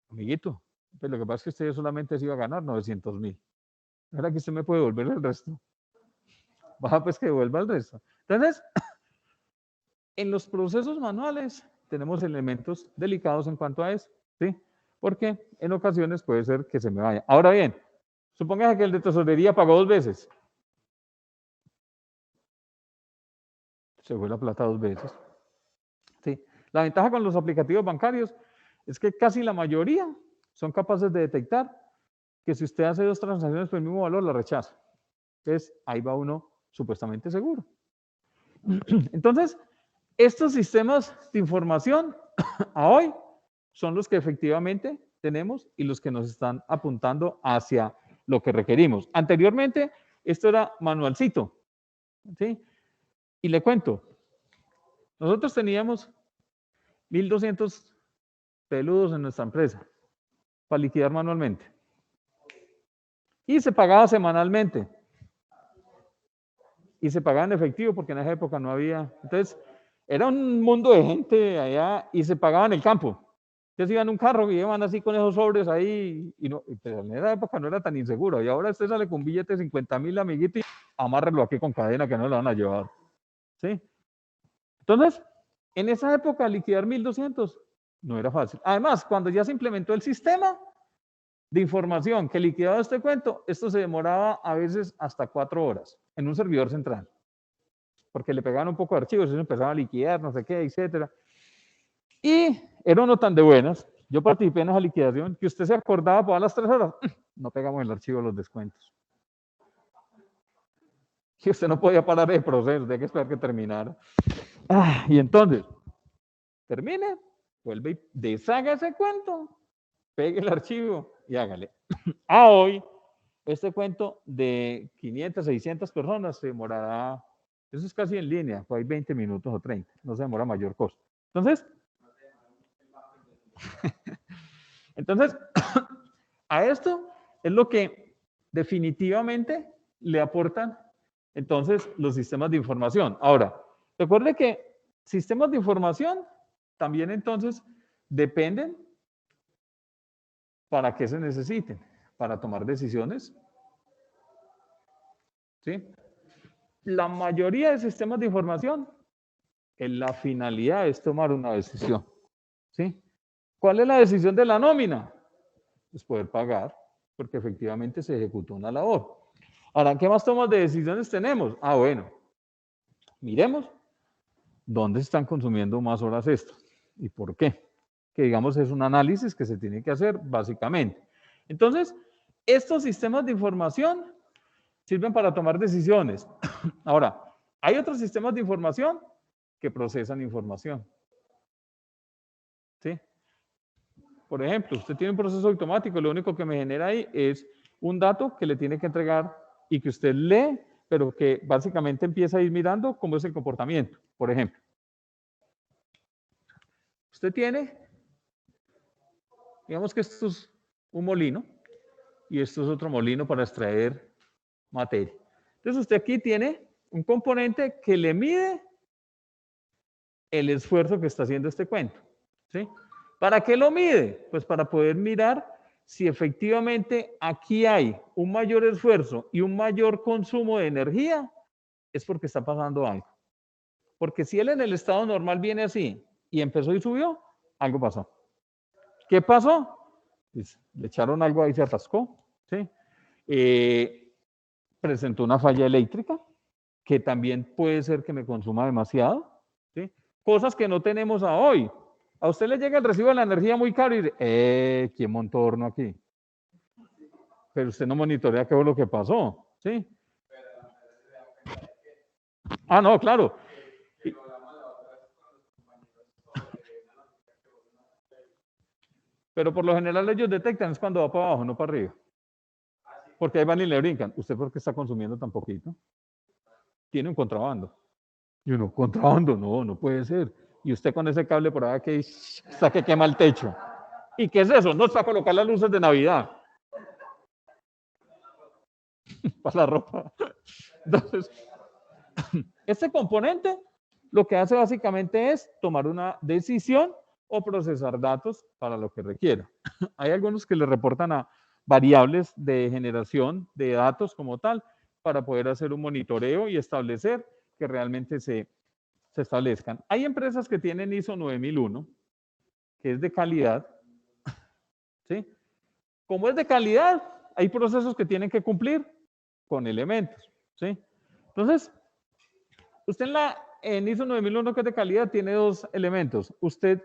amiguito, pues lo que pasa es que usted solamente se iba a ganar 900.000. Ahora que usted me puede devolver el resto. Baja pues que devuelva el resto. Entonces, en los procesos manuales tenemos elementos delicados en cuanto a eso, ¿sí? Porque en ocasiones puede ser que se me vaya. Ahora bien, supongamos que el de tesorería pagó 2 veces. Se fue la plata 2 veces. ¿Sí? La ventaja con los aplicativos bancarios es que casi la mayoría son capaces de detectar que si usted hace 2 transacciones por el mismo valor, la rechaza. Entonces, ahí va uno supuestamente seguro. Entonces, estos sistemas de información a hoy son los que efectivamente tenemos y los que nos están apuntando hacia lo que requerimos. Anteriormente, esto era manualcito, ¿sí? Y le cuento, nosotros teníamos 1.200 peludos en nuestra empresa para liquidar manualmente. Y se pagaba semanalmente. Y se pagaba en efectivo porque en esa época no había. Entonces, era un mundo de gente allá y se pagaba en el campo. Entonces iban en un carro y iban así con esos sobres ahí. Y no, pero en esa época no era tan inseguro. Y ahora usted sale con un billete de 50.000, amiguito, y amárrelo aquí con cadena que no lo van a llevar. ¿Sí? Entonces, en esa época liquidar 1.200 no era fácil. Además, cuando ya se implementó el sistema de información que liquidaba este cuento, esto se demoraba a veces hasta 4 horas en un servidor central, porque le pegaban un poco de archivos, eso empezaba a liquidar, no sé qué, etcétera. Y era uno tan de buenas, yo participé en esa liquidación, que usted se acordaba por las 3 horas, no pegamos el archivo de los descuentos. Y usted no podía parar el proceso, tenía que esperar que terminara. Y entonces, termine, vuelve y deshaga ese cuento, pegue el archivo y hágale. Hoy, este cuento de 500, 600 personas se demorará, eso es casi en línea, pues hay 20 minutos o 30, no se demora mayor cosa. Entonces, a esto es lo que definitivamente le aportan entonces los sistemas de información. Ahora, recuerde que sistemas de información también entonces dependen para qué se necesiten, para tomar decisiones. ¿Sí? La mayoría de sistemas de información, la finalidad es tomar una decisión. ¿Sí? ¿Cuál es la decisión de la nómina? Es poder pagar, porque efectivamente se ejecutó una labor. Ahora, ¿qué más tomas de decisiones tenemos? Bueno, miremos dónde se están consumiendo más horas estos y por qué. Que digamos es un análisis que se tiene que hacer básicamente. Entonces, estos sistemas de información sirven para tomar decisiones. Ahora, hay otros sistemas de información que procesan información. ¿Sí? Por ejemplo, usted tiene un proceso automático, lo único que me genera ahí es un dato que le tiene que entregar y que usted lee, pero que básicamente empieza a ir mirando cómo es el comportamiento. Por ejemplo, usted tiene, digamos que esto es un molino y esto es otro molino para extraer materia. Entonces usted aquí tiene un componente que le mide el esfuerzo que está haciendo este cuento. ¿Sí? ¿Para qué lo mide? Pues para poder mirar si efectivamente aquí hay un mayor esfuerzo y un mayor consumo de energía, es porque está pasando algo. Porque si él en el estado normal viene así y empezó y subió, algo pasó. ¿Qué pasó? Pues, le echaron algo ahí, se atascó. ¿Sí? Presentó una falla eléctrica, que también puede ser que me consuma demasiado. ¿Sí? cosas que no tenemos a hoy. A usted le llega el recibo de la energía muy caro y dice, ¿quién montó horno aquí? Pero usted no monitorea qué fue lo que pasó, ¿sí? Ah, no, claro. Pero por lo general ellos detectan es cuando va para abajo, no para arriba. Porque ahí van y le brincan. ¿Usted por qué está consumiendo tan poquito? Tiene un contrabando. Y uno, contrabando, no, no puede ser. Y usted con ese cable por ahí que está que quema el techo. ¿Y qué es eso? No es para colocar las luces de Navidad. Para la ropa. Entonces, este componente lo que hace básicamente es tomar una decisión o procesar datos para lo que requiera. Hay algunos que le reportan a variables de generación de datos como tal para poder hacer un monitoreo y establecer que realmente se establezcan. Hay empresas que tienen ISO 9001, que es de calidad, ¿sí? Como es de calidad, hay procesos que tienen que cumplir con elementos, ¿sí? Entonces, usted en ISO 9001, que es de calidad, tiene dos elementos. Usted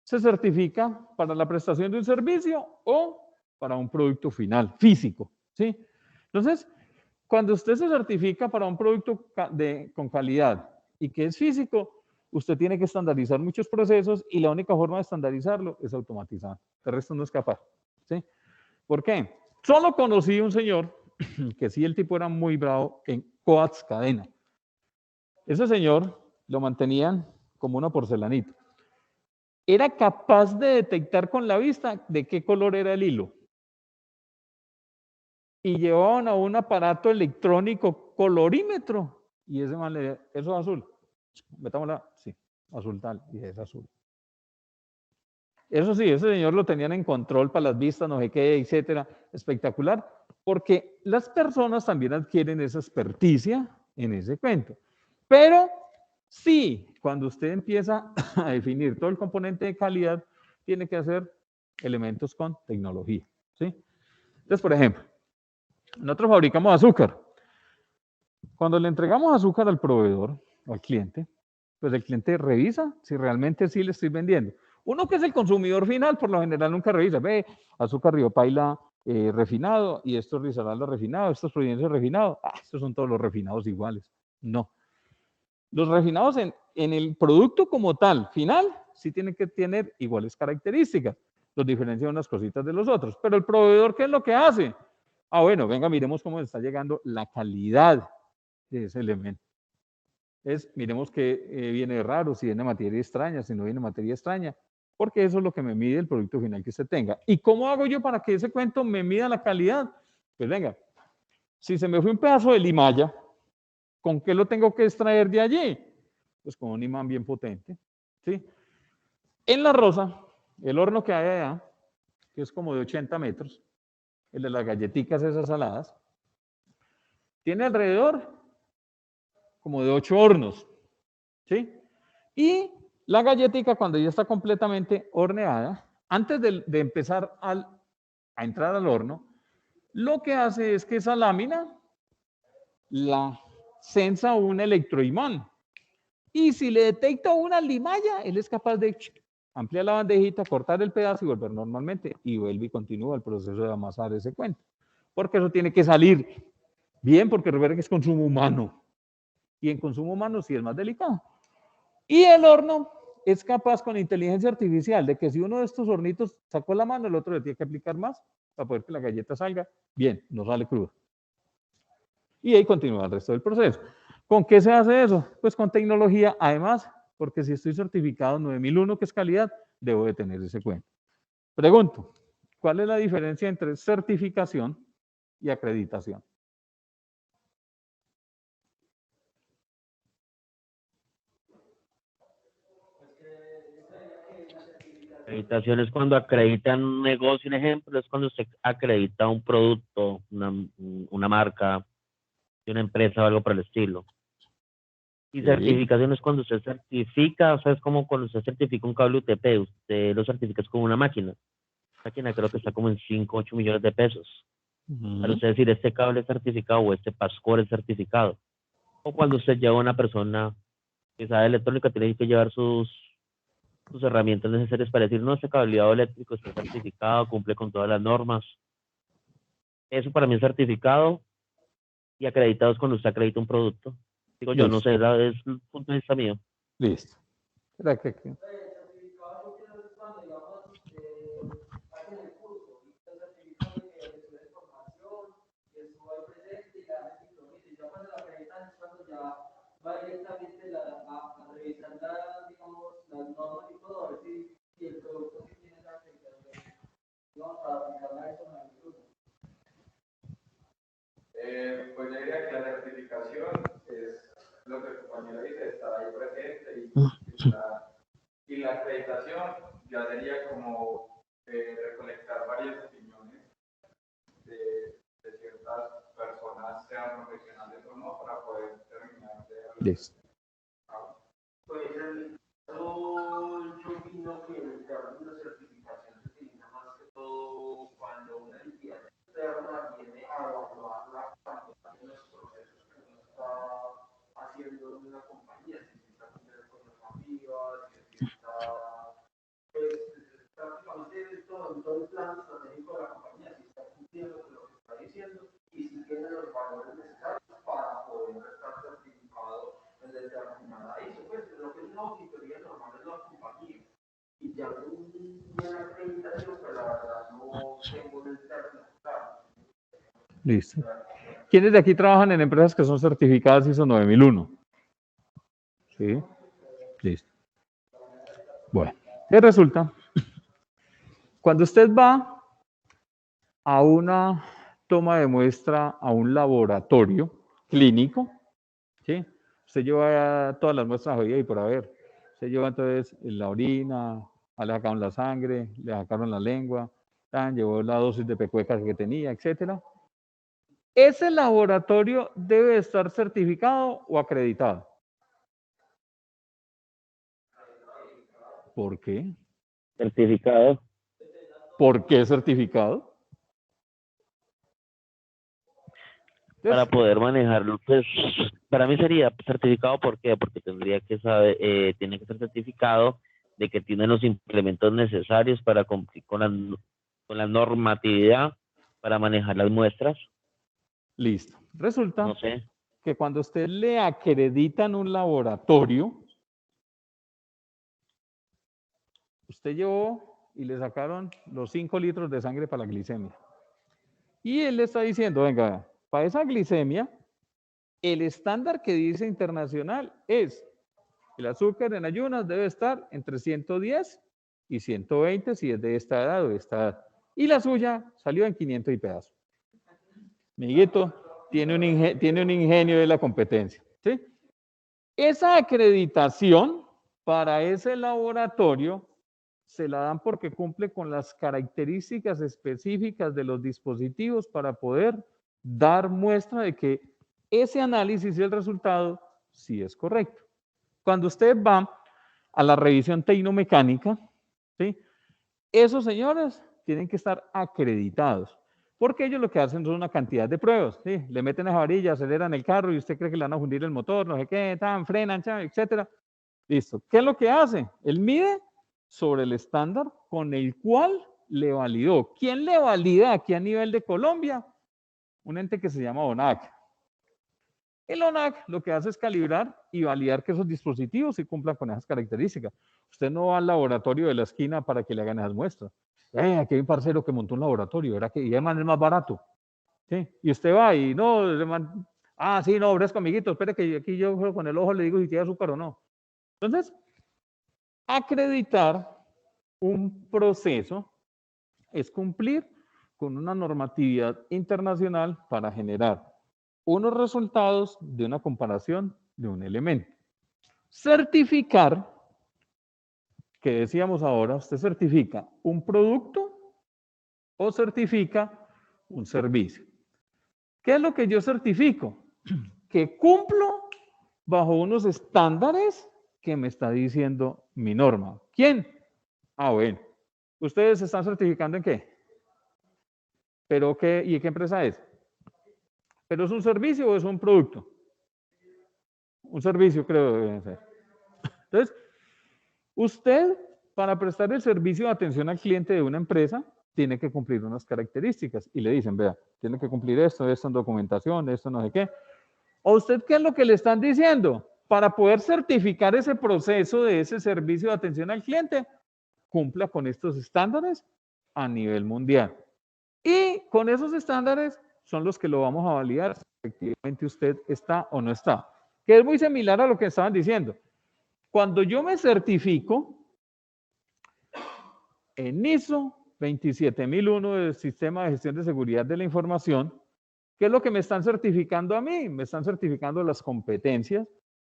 se certifica para la prestación de un servicio o para un producto final, físico, ¿sí? Entonces, cuando usted se certifica para un producto con calidad y que es físico, usted tiene que estandarizar muchos procesos y la única forma de estandarizarlo es automatizar. El resto no es capaz, ¿sí? ¿Por qué? Solo conocí un señor que sí, el tipo era muy bravo en coats cadena. Ese señor lo mantenían como una porcelanita. Era capaz de detectar con la vista de qué color era el hilo. Y llevaban a un aparato electrónico colorímetro. Y ese man le decía, eso es azul. Metámosla, sí, azul tal, y es azul. Eso sí, ese señor lo tenían en control para las vistas, no sé qué, etcétera. Espectacular, porque las personas también adquieren esa experticia en ese cuento. Pero sí, cuando usted empieza a definir todo el componente de calidad, tiene que hacer elementos con tecnología, ¿sí? Entonces, por ejemplo, nosotros fabricamos azúcar. Cuando le entregamos azúcar al proveedor o al cliente, pues el cliente revisa si realmente sí le estoy vendiendo. Uno que es el consumidor final, por lo general nunca revisa, ve, azúcar Río Paila refinado y esto es Risaralda refinado, esto es Providencia refinado, estos son todos los refinados iguales. No. Los refinados en el producto como tal, final, sí tienen que tener iguales características. Los diferencian unas cositas de los otros. Pero el proveedor, ¿qué es lo que hace? Bueno, venga, miremos cómo está llegando la calidad de ese elemento. Miremos qué viene raro, si viene materia extraña, si no viene materia extraña, porque eso es lo que me mide el producto final que usted tenga. ¿Y cómo hago yo para que ese cuento me mida la calidad? Pues venga, si se me fue un pedazo de limalla, ¿con qué lo tengo que extraer de allí? Pues con un imán bien potente, ¿sí? En La Rosa, el horno que hay allá, que es como de 80 metros, el de las galletitas esas saladas, tiene alrededor como de 8 hornos, ¿sí? Y la galletita, cuando ya está completamente horneada, antes de empezar a entrar al horno, lo que hace es que esa lámina la sensa un electroimán. Y si le detecta una limalla, él es capaz de ampliar la bandejita, cortar el pedazo y volver normalmente. Y vuelve y continúa el proceso de amasar ese cuento. Porque eso tiene que salir bien, porque recuerden que es consumo humano. Y en consumo humano sí es más delicado. Y el horno es capaz con inteligencia artificial de que si uno de estos hornitos sacó la mano, el otro le tiene que aplicar más para poder que la galleta salga bien, no sale cruda. Y ahí continúa el resto del proceso. ¿Con qué se hace eso? Pues con tecnología, además, porque si estoy certificado 9001, que es calidad, debo de tener ese cuento. Pregunto, ¿cuál es la diferencia entre certificación y acreditación? Acreditación es cuando acreditan un negocio, un ejemplo, es cuando usted acredita un producto, una marca, una empresa o algo por el estilo. Y Sí. certificación es cuando usted certifica, o sea, es como cuando usted certifica un cable UTP, usted lo certifica con una máquina. La máquina creo que está como en 5, 8 millones de pesos. Para usted decir, este cable es certificado o este pascor es certificado. O cuando usted lleva a una persona que sabe electrónica tiene que llevar sus herramientas necesarias para decir, no, este cableado eléctrico está certificado, cumple con todas las normas. Eso para mí es certificado y acreditado es cuando usted acredita un producto. Digo yo, no Listo. sé, es el punto de vista mío. Listo. Espera que- Pues yo diría que la certificación es lo que el compañero dice, estar ahí presente y la acreditación ya sería como recolectar varias opiniones de ciertas personas, sean profesionales o no, para poder terminar de... Listo. Pues yo opino que el término certificación se utiliza más que todo cuando una entidad externa viene a evaluar la calidad de los procesos que uno está haciendo en una compañía, si está cumpliendo con normativas, si está, pues, prácticamente todo el plan estratégico de la compañía, si está cumpliendo con lo que está diciendo y si tiene los valores necesarios para poder estar certificado en determinada ISO, pues lo que es una auditoría normal es la compañía. Y ya una acreditación, pero la verdad no tengo el término claro. Listo. ¿Quiénes de aquí trabajan en empresas que son certificadas ISO 9001? Sí. Listo. Bueno, ¿qué resulta? Cuando usted va a una toma de muestra a un laboratorio clínico, ¿sí? Usted lleva todas las muestras hoy y por haber. Usted lleva entonces la orina, le sacaron la sangre, le sacaron la lengua, llevó la dosis de pecuecas que tenía, etcétera. ¿Ese laboratorio debe estar certificado o acreditado? ¿Por qué? Certificado. ¿Por qué certificado? Para Entonces, poder manejarlo, pues para mí sería certificado, ¿por qué? Porque tendría que saber, tiene que ser certificado de que tiene los implementos necesarios para cumplir con la normatividad para manejar las muestras. listo. Resulta No sé. que cuando usted le acreditan un laboratorio, usted llevó y le sacaron los 5 litros de sangre para la glicemia. Y él le está diciendo, venga, para esa glicemia, el estándar que dice internacional es el azúcar en ayunas debe estar entre 110 y 120 si es de esta edad o de esta edad. Y la suya salió en 500 y pedazo. Miguito, tiene un ingenio de la competencia. ¿Sí? Esa acreditación para ese laboratorio se la dan porque cumple con las características específicas de los dispositivos para poder dar muestra de que ese análisis y el resultado sí es correcto. Cuando usted va a la revisión tecnomecánica, ¿sí? Esos señores tienen que estar acreditados, porque ellos lo que hacen son una cantidad de pruebas, ¿sí? Le meten esa varilla, aceleran el carro y usted cree que le van a fundir el motor, no sé qué, frenan, etcétera. Listo. ¿Qué es lo que hace? Él mide sobre el estándar con el cual le validó. ¿Quién le valida aquí a nivel de Colombia? Un ente que se llama ONAC. El ONAC lo que hace es calibrar y validar que esos dispositivos sí cumplan con esas características. Usted no va al laboratorio de la esquina para que le hagan esas muestras. Aquí hay un parcero que montó un laboratorio, ¿verdad? Y además es más barato. ¿Sí? Y usted va y no, sí, no, ofrezco, amiguito, espere que aquí yo con el ojo le digo si tiene azúcar o no. Entonces, acreditar un proceso es cumplir con una normatividad internacional para generar unos resultados de una comparación de un elemento. Certificar, que decíamos ahora, usted certifica un producto o certifica un servicio. ¿Qué es lo que yo certifico? Que cumplo bajo unos estándares que me está diciendo mi norma. ¿Quién? Bueno. ¿Ustedes se están certificando en qué? ¿Pero qué? ¿Y qué empresa es? ¿Pero es un servicio o es un producto? Un servicio, creo que debe ser. Entonces, usted, para prestar el servicio de atención al cliente de una empresa, tiene que cumplir unas características. Y le dicen, vea, tiene que cumplir esto en documentación, esto no sé qué. ¿A usted qué es lo que le están diciendo? Para poder certificar ese proceso de ese servicio de atención al cliente, cumpla con estos estándares a nivel mundial. Y con esos estándares son los que lo vamos a validar si efectivamente usted está o no está. Que es muy similar a lo que estaban diciendo. Cuando yo me certifico en ISO 27001 del Sistema de Gestión de Seguridad de la Información, ¿qué es lo que me están certificando a mí? Me están certificando las competencias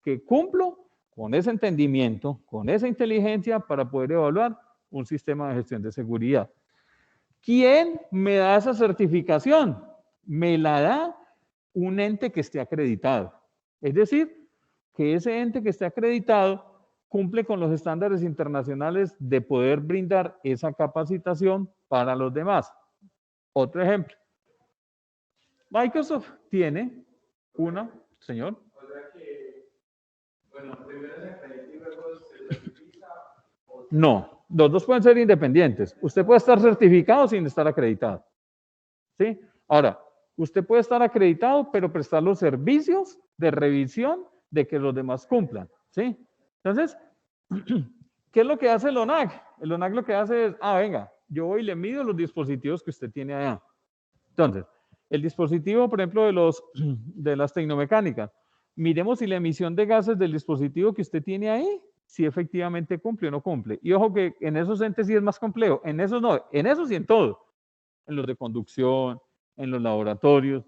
que cumplo con ese entendimiento, con esa inteligencia para poder evaluar un sistema de gestión de seguridad. ¿Quién me da esa certificación? Me la da un ente que esté acreditado. Es decir, que ese ente que esté acreditado cumple con los estándares internacionales de poder brindar esa capacitación para los demás. Otro ejemplo. Microsoft tiene una, señor. O sea que, bueno, primero se acredita y luego se certifica. No, los dos pueden ser independientes. Usted puede estar certificado sin estar acreditado. ¿Sí? Ahora, usted puede estar acreditado, pero prestar los servicios de revisión de que los demás cumplan. ¿Sí? Entonces, ¿qué es lo que hace el ONAC? El ONAC lo que hace es, venga, yo voy y le mido los dispositivos que usted tiene allá. Entonces, el dispositivo, por ejemplo, de las tecnomecánicas, miremos si la emisión de gases del dispositivo que usted tiene ahí, si efectivamente cumple o no cumple. Y ojo que en esos entes sí es más complejo, en esos no, en esos y en todo. En los de conducción, en los laboratorios,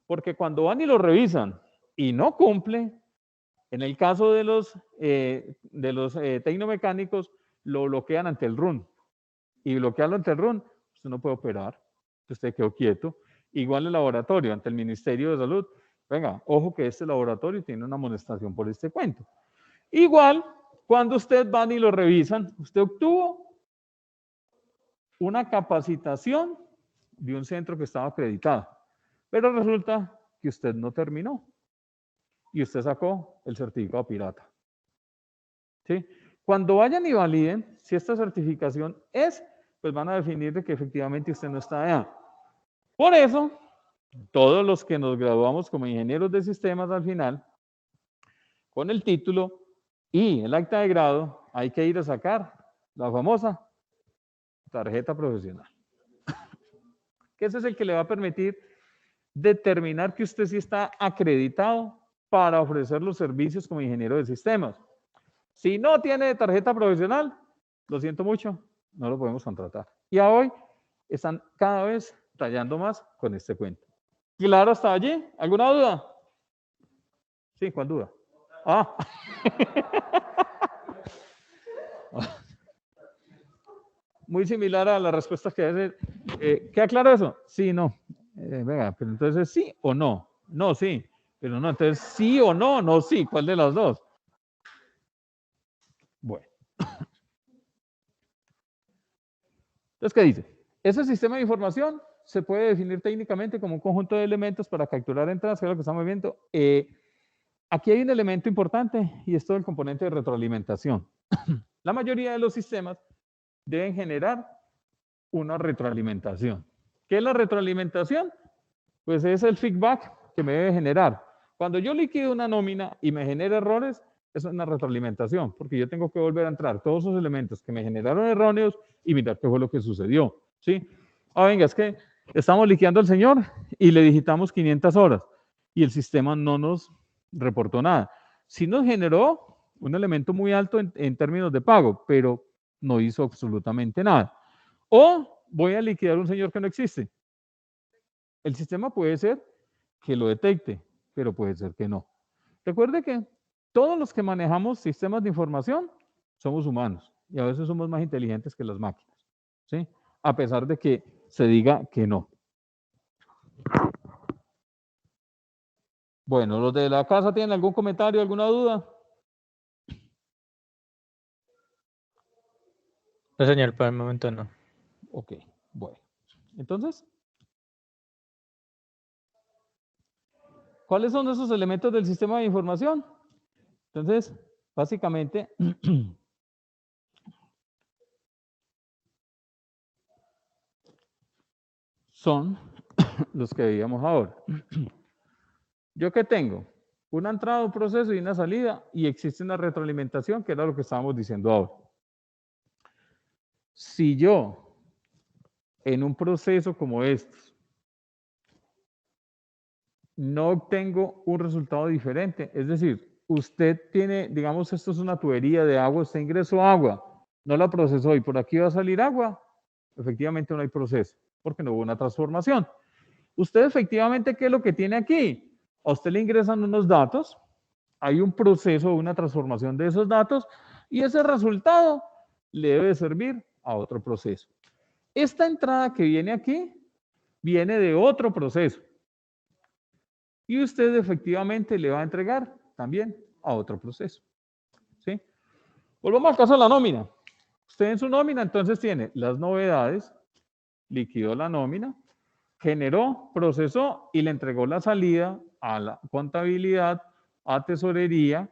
porque cuando van y lo revisan y no cumple, en el caso de los tecnomecánicos, lo bloquean ante el RUN. Y bloquearlo ante el RUN, usted no puede operar, usted quedó quieto. Igual el laboratorio, ante el Ministerio de Salud, venga, ojo que este laboratorio tiene una amonestación por este cuento. Igual, cuando usted van y lo revisan, usted obtuvo una capacitación de un centro que estaba acreditado, pero resulta que usted no terminó y usted sacó el certificado pirata. ¿Sí? Cuando vayan y validen si esta certificación es, pues van a definir de que efectivamente usted no está allá. Por eso, todos los que nos graduamos como ingenieros de sistemas al final, con el título y el acta de grado, hay que ir a sacar la famosa tarjeta profesional. Que ese es el que le va a permitir determinar que usted sí está acreditado para ofrecer los servicios como ingeniero de sistemas. Si no tiene tarjeta profesional, lo siento mucho, no lo podemos contratar. Y a hoy están cada vez tallando más con este cuento. ¿Claro hasta allí? ¿Alguna duda? Sí, ¿cuál duda? Muy similar a las respuestas que hace. ¿Queda claro eso? Sí, no. Venga, pero entonces sí o no. No, sí. Pero no, entonces sí o no, no, sí. ¿Cuál de las dos? Bueno. Entonces, ¿qué dice? Ese sistema de información se puede definir técnicamente como un conjunto de elementos para capturar entradas, que es lo que estamos viendo. Aquí hay un elemento importante y es todo el componente de retroalimentación. La mayoría de los sistemas deben generar una retroalimentación. ¿Qué es la retroalimentación? Pues es el feedback que me debe generar. Cuando yo liquido una nómina y me genera errores, eso es una retroalimentación, porque yo tengo que volver a entrar todos esos elementos que me generaron erróneos y mirar qué fue lo que sucedió. ¿Sí? Venga, es que estamos liquidando al señor y le digitamos 500 horas y el sistema no nos reportó nada. Sí nos generó un elemento muy alto en términos de pago, pero no hizo absolutamente nada. O voy a liquidar a un señor que no existe. El sistema puede ser que lo detecte, pero puede ser que no. Recuerde que todos los que manejamos sistemas de información somos humanos y a veces somos más inteligentes que las máquinas, ¿sí? A pesar de que se diga que no. Bueno, ¿los de la casa tienen algún comentario, alguna duda? No, señor, por el momento no. Ok, bueno. Entonces, ¿cuáles son esos elementos del sistema de información? Entonces, básicamente son los que veíamos ahora. ¿Yo qué tengo? Una entrada, un proceso y una salida, y existe una retroalimentación, que era lo que estábamos diciendo ahora. Si yo, en un proceso como estos, no obtengo un resultado diferente, es decir, usted tiene, digamos, esto es una tubería de agua, usted ingresó agua, no la procesó y por aquí va a salir agua, efectivamente no hay proceso, porque no hubo una transformación. Usted efectivamente, ¿qué es lo que tiene aquí? A usted le ingresan unos datos, hay un proceso, una transformación de esos datos y ese resultado le debe servir a otro proceso. Esta entrada que viene aquí viene de otro proceso y usted efectivamente le va a entregar también a otro proceso. ¿Sí? Volvamos al caso de la nómina. Usted en su nómina entonces tiene las novedades, liquidó la nómina, generó, procesó y le entregó la salida a la contabilidad, a tesorería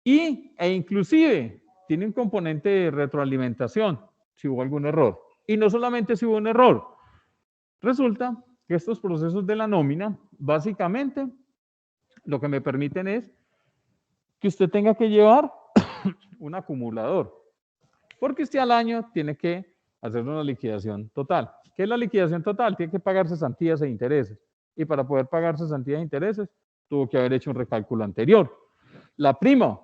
e inclusive tiene un componente de retroalimentación si hubo algún error. Y no solamente si hubo un error. Resulta que estos procesos de la nómina básicamente lo que me permiten es que usted tenga que llevar un acumulador. Porque usted al año tiene que hacer una liquidación total. ¿Qué es la liquidación total? Tiene que pagar cesantías e intereses. Y para poder pagar cesantías e intereses, tuvo que haber hecho un recálculo anterior. La prima,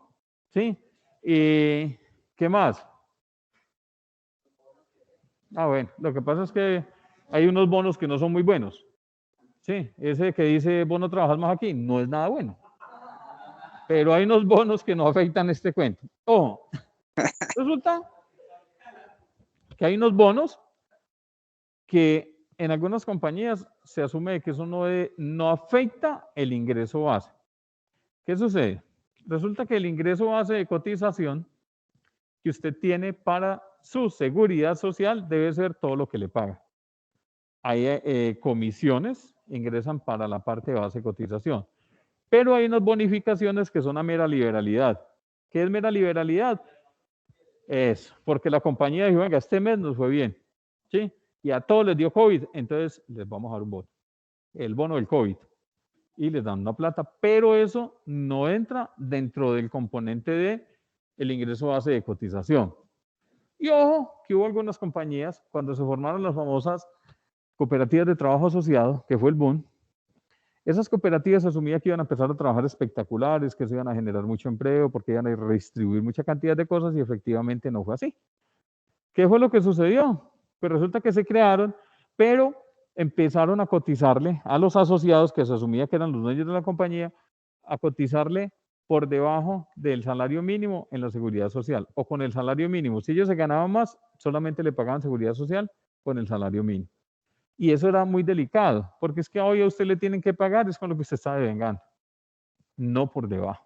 ¿sí? ¿Y qué más? Bueno, lo que pasa es que hay unos bonos que no son muy buenos. Sí, ese que dice, vos no trabajas más aquí, no es nada bueno. Pero hay unos bonos que no afectan este cuento. Ojo, resulta que hay unos bonos que en algunas compañías se asume que eso no afecta el ingreso base. ¿Qué sucede? Resulta que el ingreso base de cotización que usted tiene para su seguridad social debe ser todo lo que le paga. Hay comisiones, ingresan para la parte de base de cotización, pero hay unas bonificaciones que son a mera liberalidad. ¿Qué es mera liberalidad? Es porque la compañía dijo, venga, este mes nos fue bien, ¿sí? Y a todos les dio COVID, entonces les vamos a dar un bono, el bono del COVID, y les dan una plata, pero eso no entra dentro del componente de el ingreso base de cotización. Y ojo, que hubo algunas compañías, cuando se formaron las famosas cooperativas de trabajo asociado, que fue el boom, esas cooperativas asumían que iban a empezar a trabajar espectaculares, que se iban a generar mucho empleo, porque iban a redistribuir mucha cantidad de cosas y efectivamente no fue así. ¿Qué fue lo que sucedió? Pues resulta que se crearon, pero empezaron a cotizarle a los asociados, que se asumía que eran los dueños de la compañía, a cotizarle por debajo del salario mínimo en la seguridad social o con el salario mínimo. Si ellos se ganaban más, solamente le pagaban seguridad social con el salario mínimo. Y eso era muy delicado, porque es que hoy a usted le tienen que pagar, es con lo que usted está devengando, no por debajo.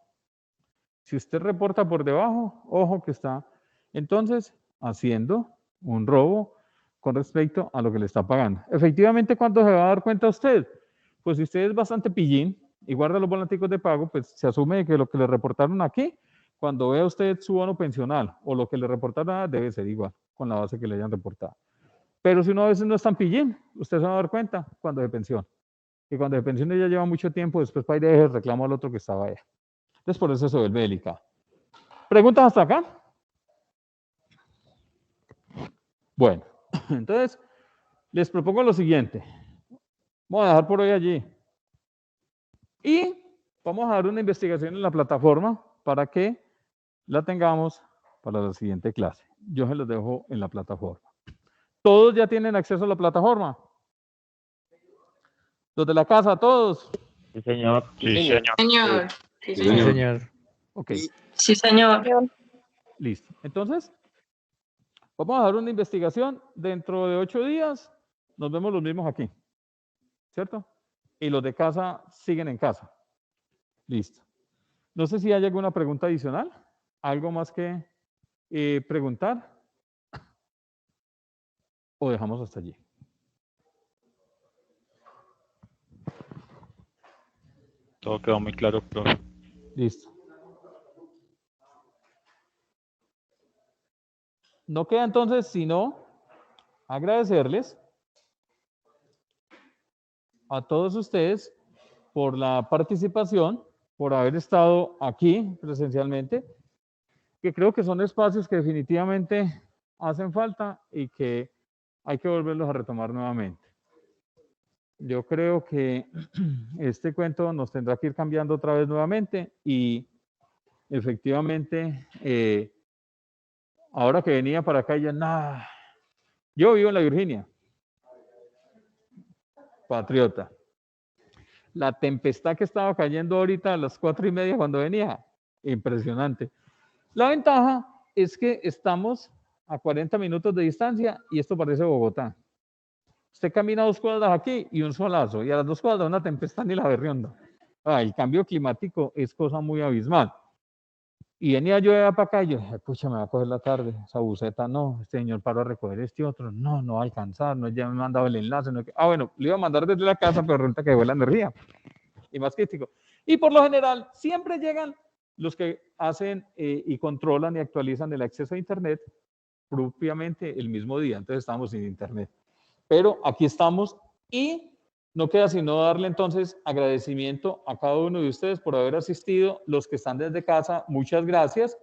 Si usted reporta por debajo, ojo que está entonces haciendo un robo con respecto a lo que le está pagando. Efectivamente, ¿cuánto se va a dar cuenta usted? Pues si usted es bastante pillín y guarda los volanticos de pago, pues se asume que lo que le reportaron aquí, cuando vea usted su bono pensional o lo que le reportaron, debe ser igual con la base que le hayan reportado. Pero si uno a veces no es tan pillín, usted se va a dar cuenta cuando se pensiona. Y cuando se pensiona ya lleva mucho tiempo, después para ir a dejar el reclamo al otro que estaba allá. Entonces por eso se vuelve delicado. ¿Preguntas hasta acá? Bueno, entonces les propongo lo siguiente. Vamos a dejar por hoy allí. Y vamos a dar una investigación en la plataforma para que la tengamos para la siguiente clase. Yo se los dejo en la plataforma. ¿Todos ya tienen acceso a la plataforma? ¿Los de la casa, todos? Sí, señor. Sí, señor. Señor. Sí, Sí, señor. señor. Ok, Sí, señor. listo. Entonces, vamos a dar una investigación. Dentro de 8 días nos vemos los mismos aquí. ¿Cierto? Y los de casa siguen en casa. Listo. No sé si hay alguna pregunta adicional. ¿Algo más que preguntar? ¿O dejamos hasta allí? Todo quedó muy claro, profe. Listo. no queda entonces sino agradecerles a todos ustedes por la participación, por haber estado aquí presencialmente, que creo que son espacios que definitivamente hacen falta y que hay que volverlos a retomar nuevamente. Yo creo que este cuento nos tendrá que ir cambiando otra vez nuevamente y efectivamente, ahora que venía para acá, ya nada. Yo vivo en la Virginia, patriota. La tempestad que estaba cayendo ahorita a las 4:30 cuando venía, impresionante. La ventaja es que estamos a 40 minutos de distancia y esto parece Bogotá. Usted camina 2 cuadras aquí y un solazo, y a las 2 cuadras una tempestad ni la berrionda. El cambio climático es cosa muy abismal. Y venía yo de para acá y yo dije, pucha, me va a coger la tarde, esa buseta no, este señor paró a recoger este otro, no va a alcanzar, no, ya me ha mandado el enlace. No, bueno, le iba a mandar desde la casa, pero resulta que dejó la energía. Y más crítico. Y por lo general, siempre llegan los que hacen y controlan y actualizan el acceso a Internet propiamente el mismo día. Entonces estamos sin Internet. Pero aquí estamos y no queda sino darle entonces agradecimiento a cada uno de ustedes por haber asistido. Los que están desde casa, muchas gracias.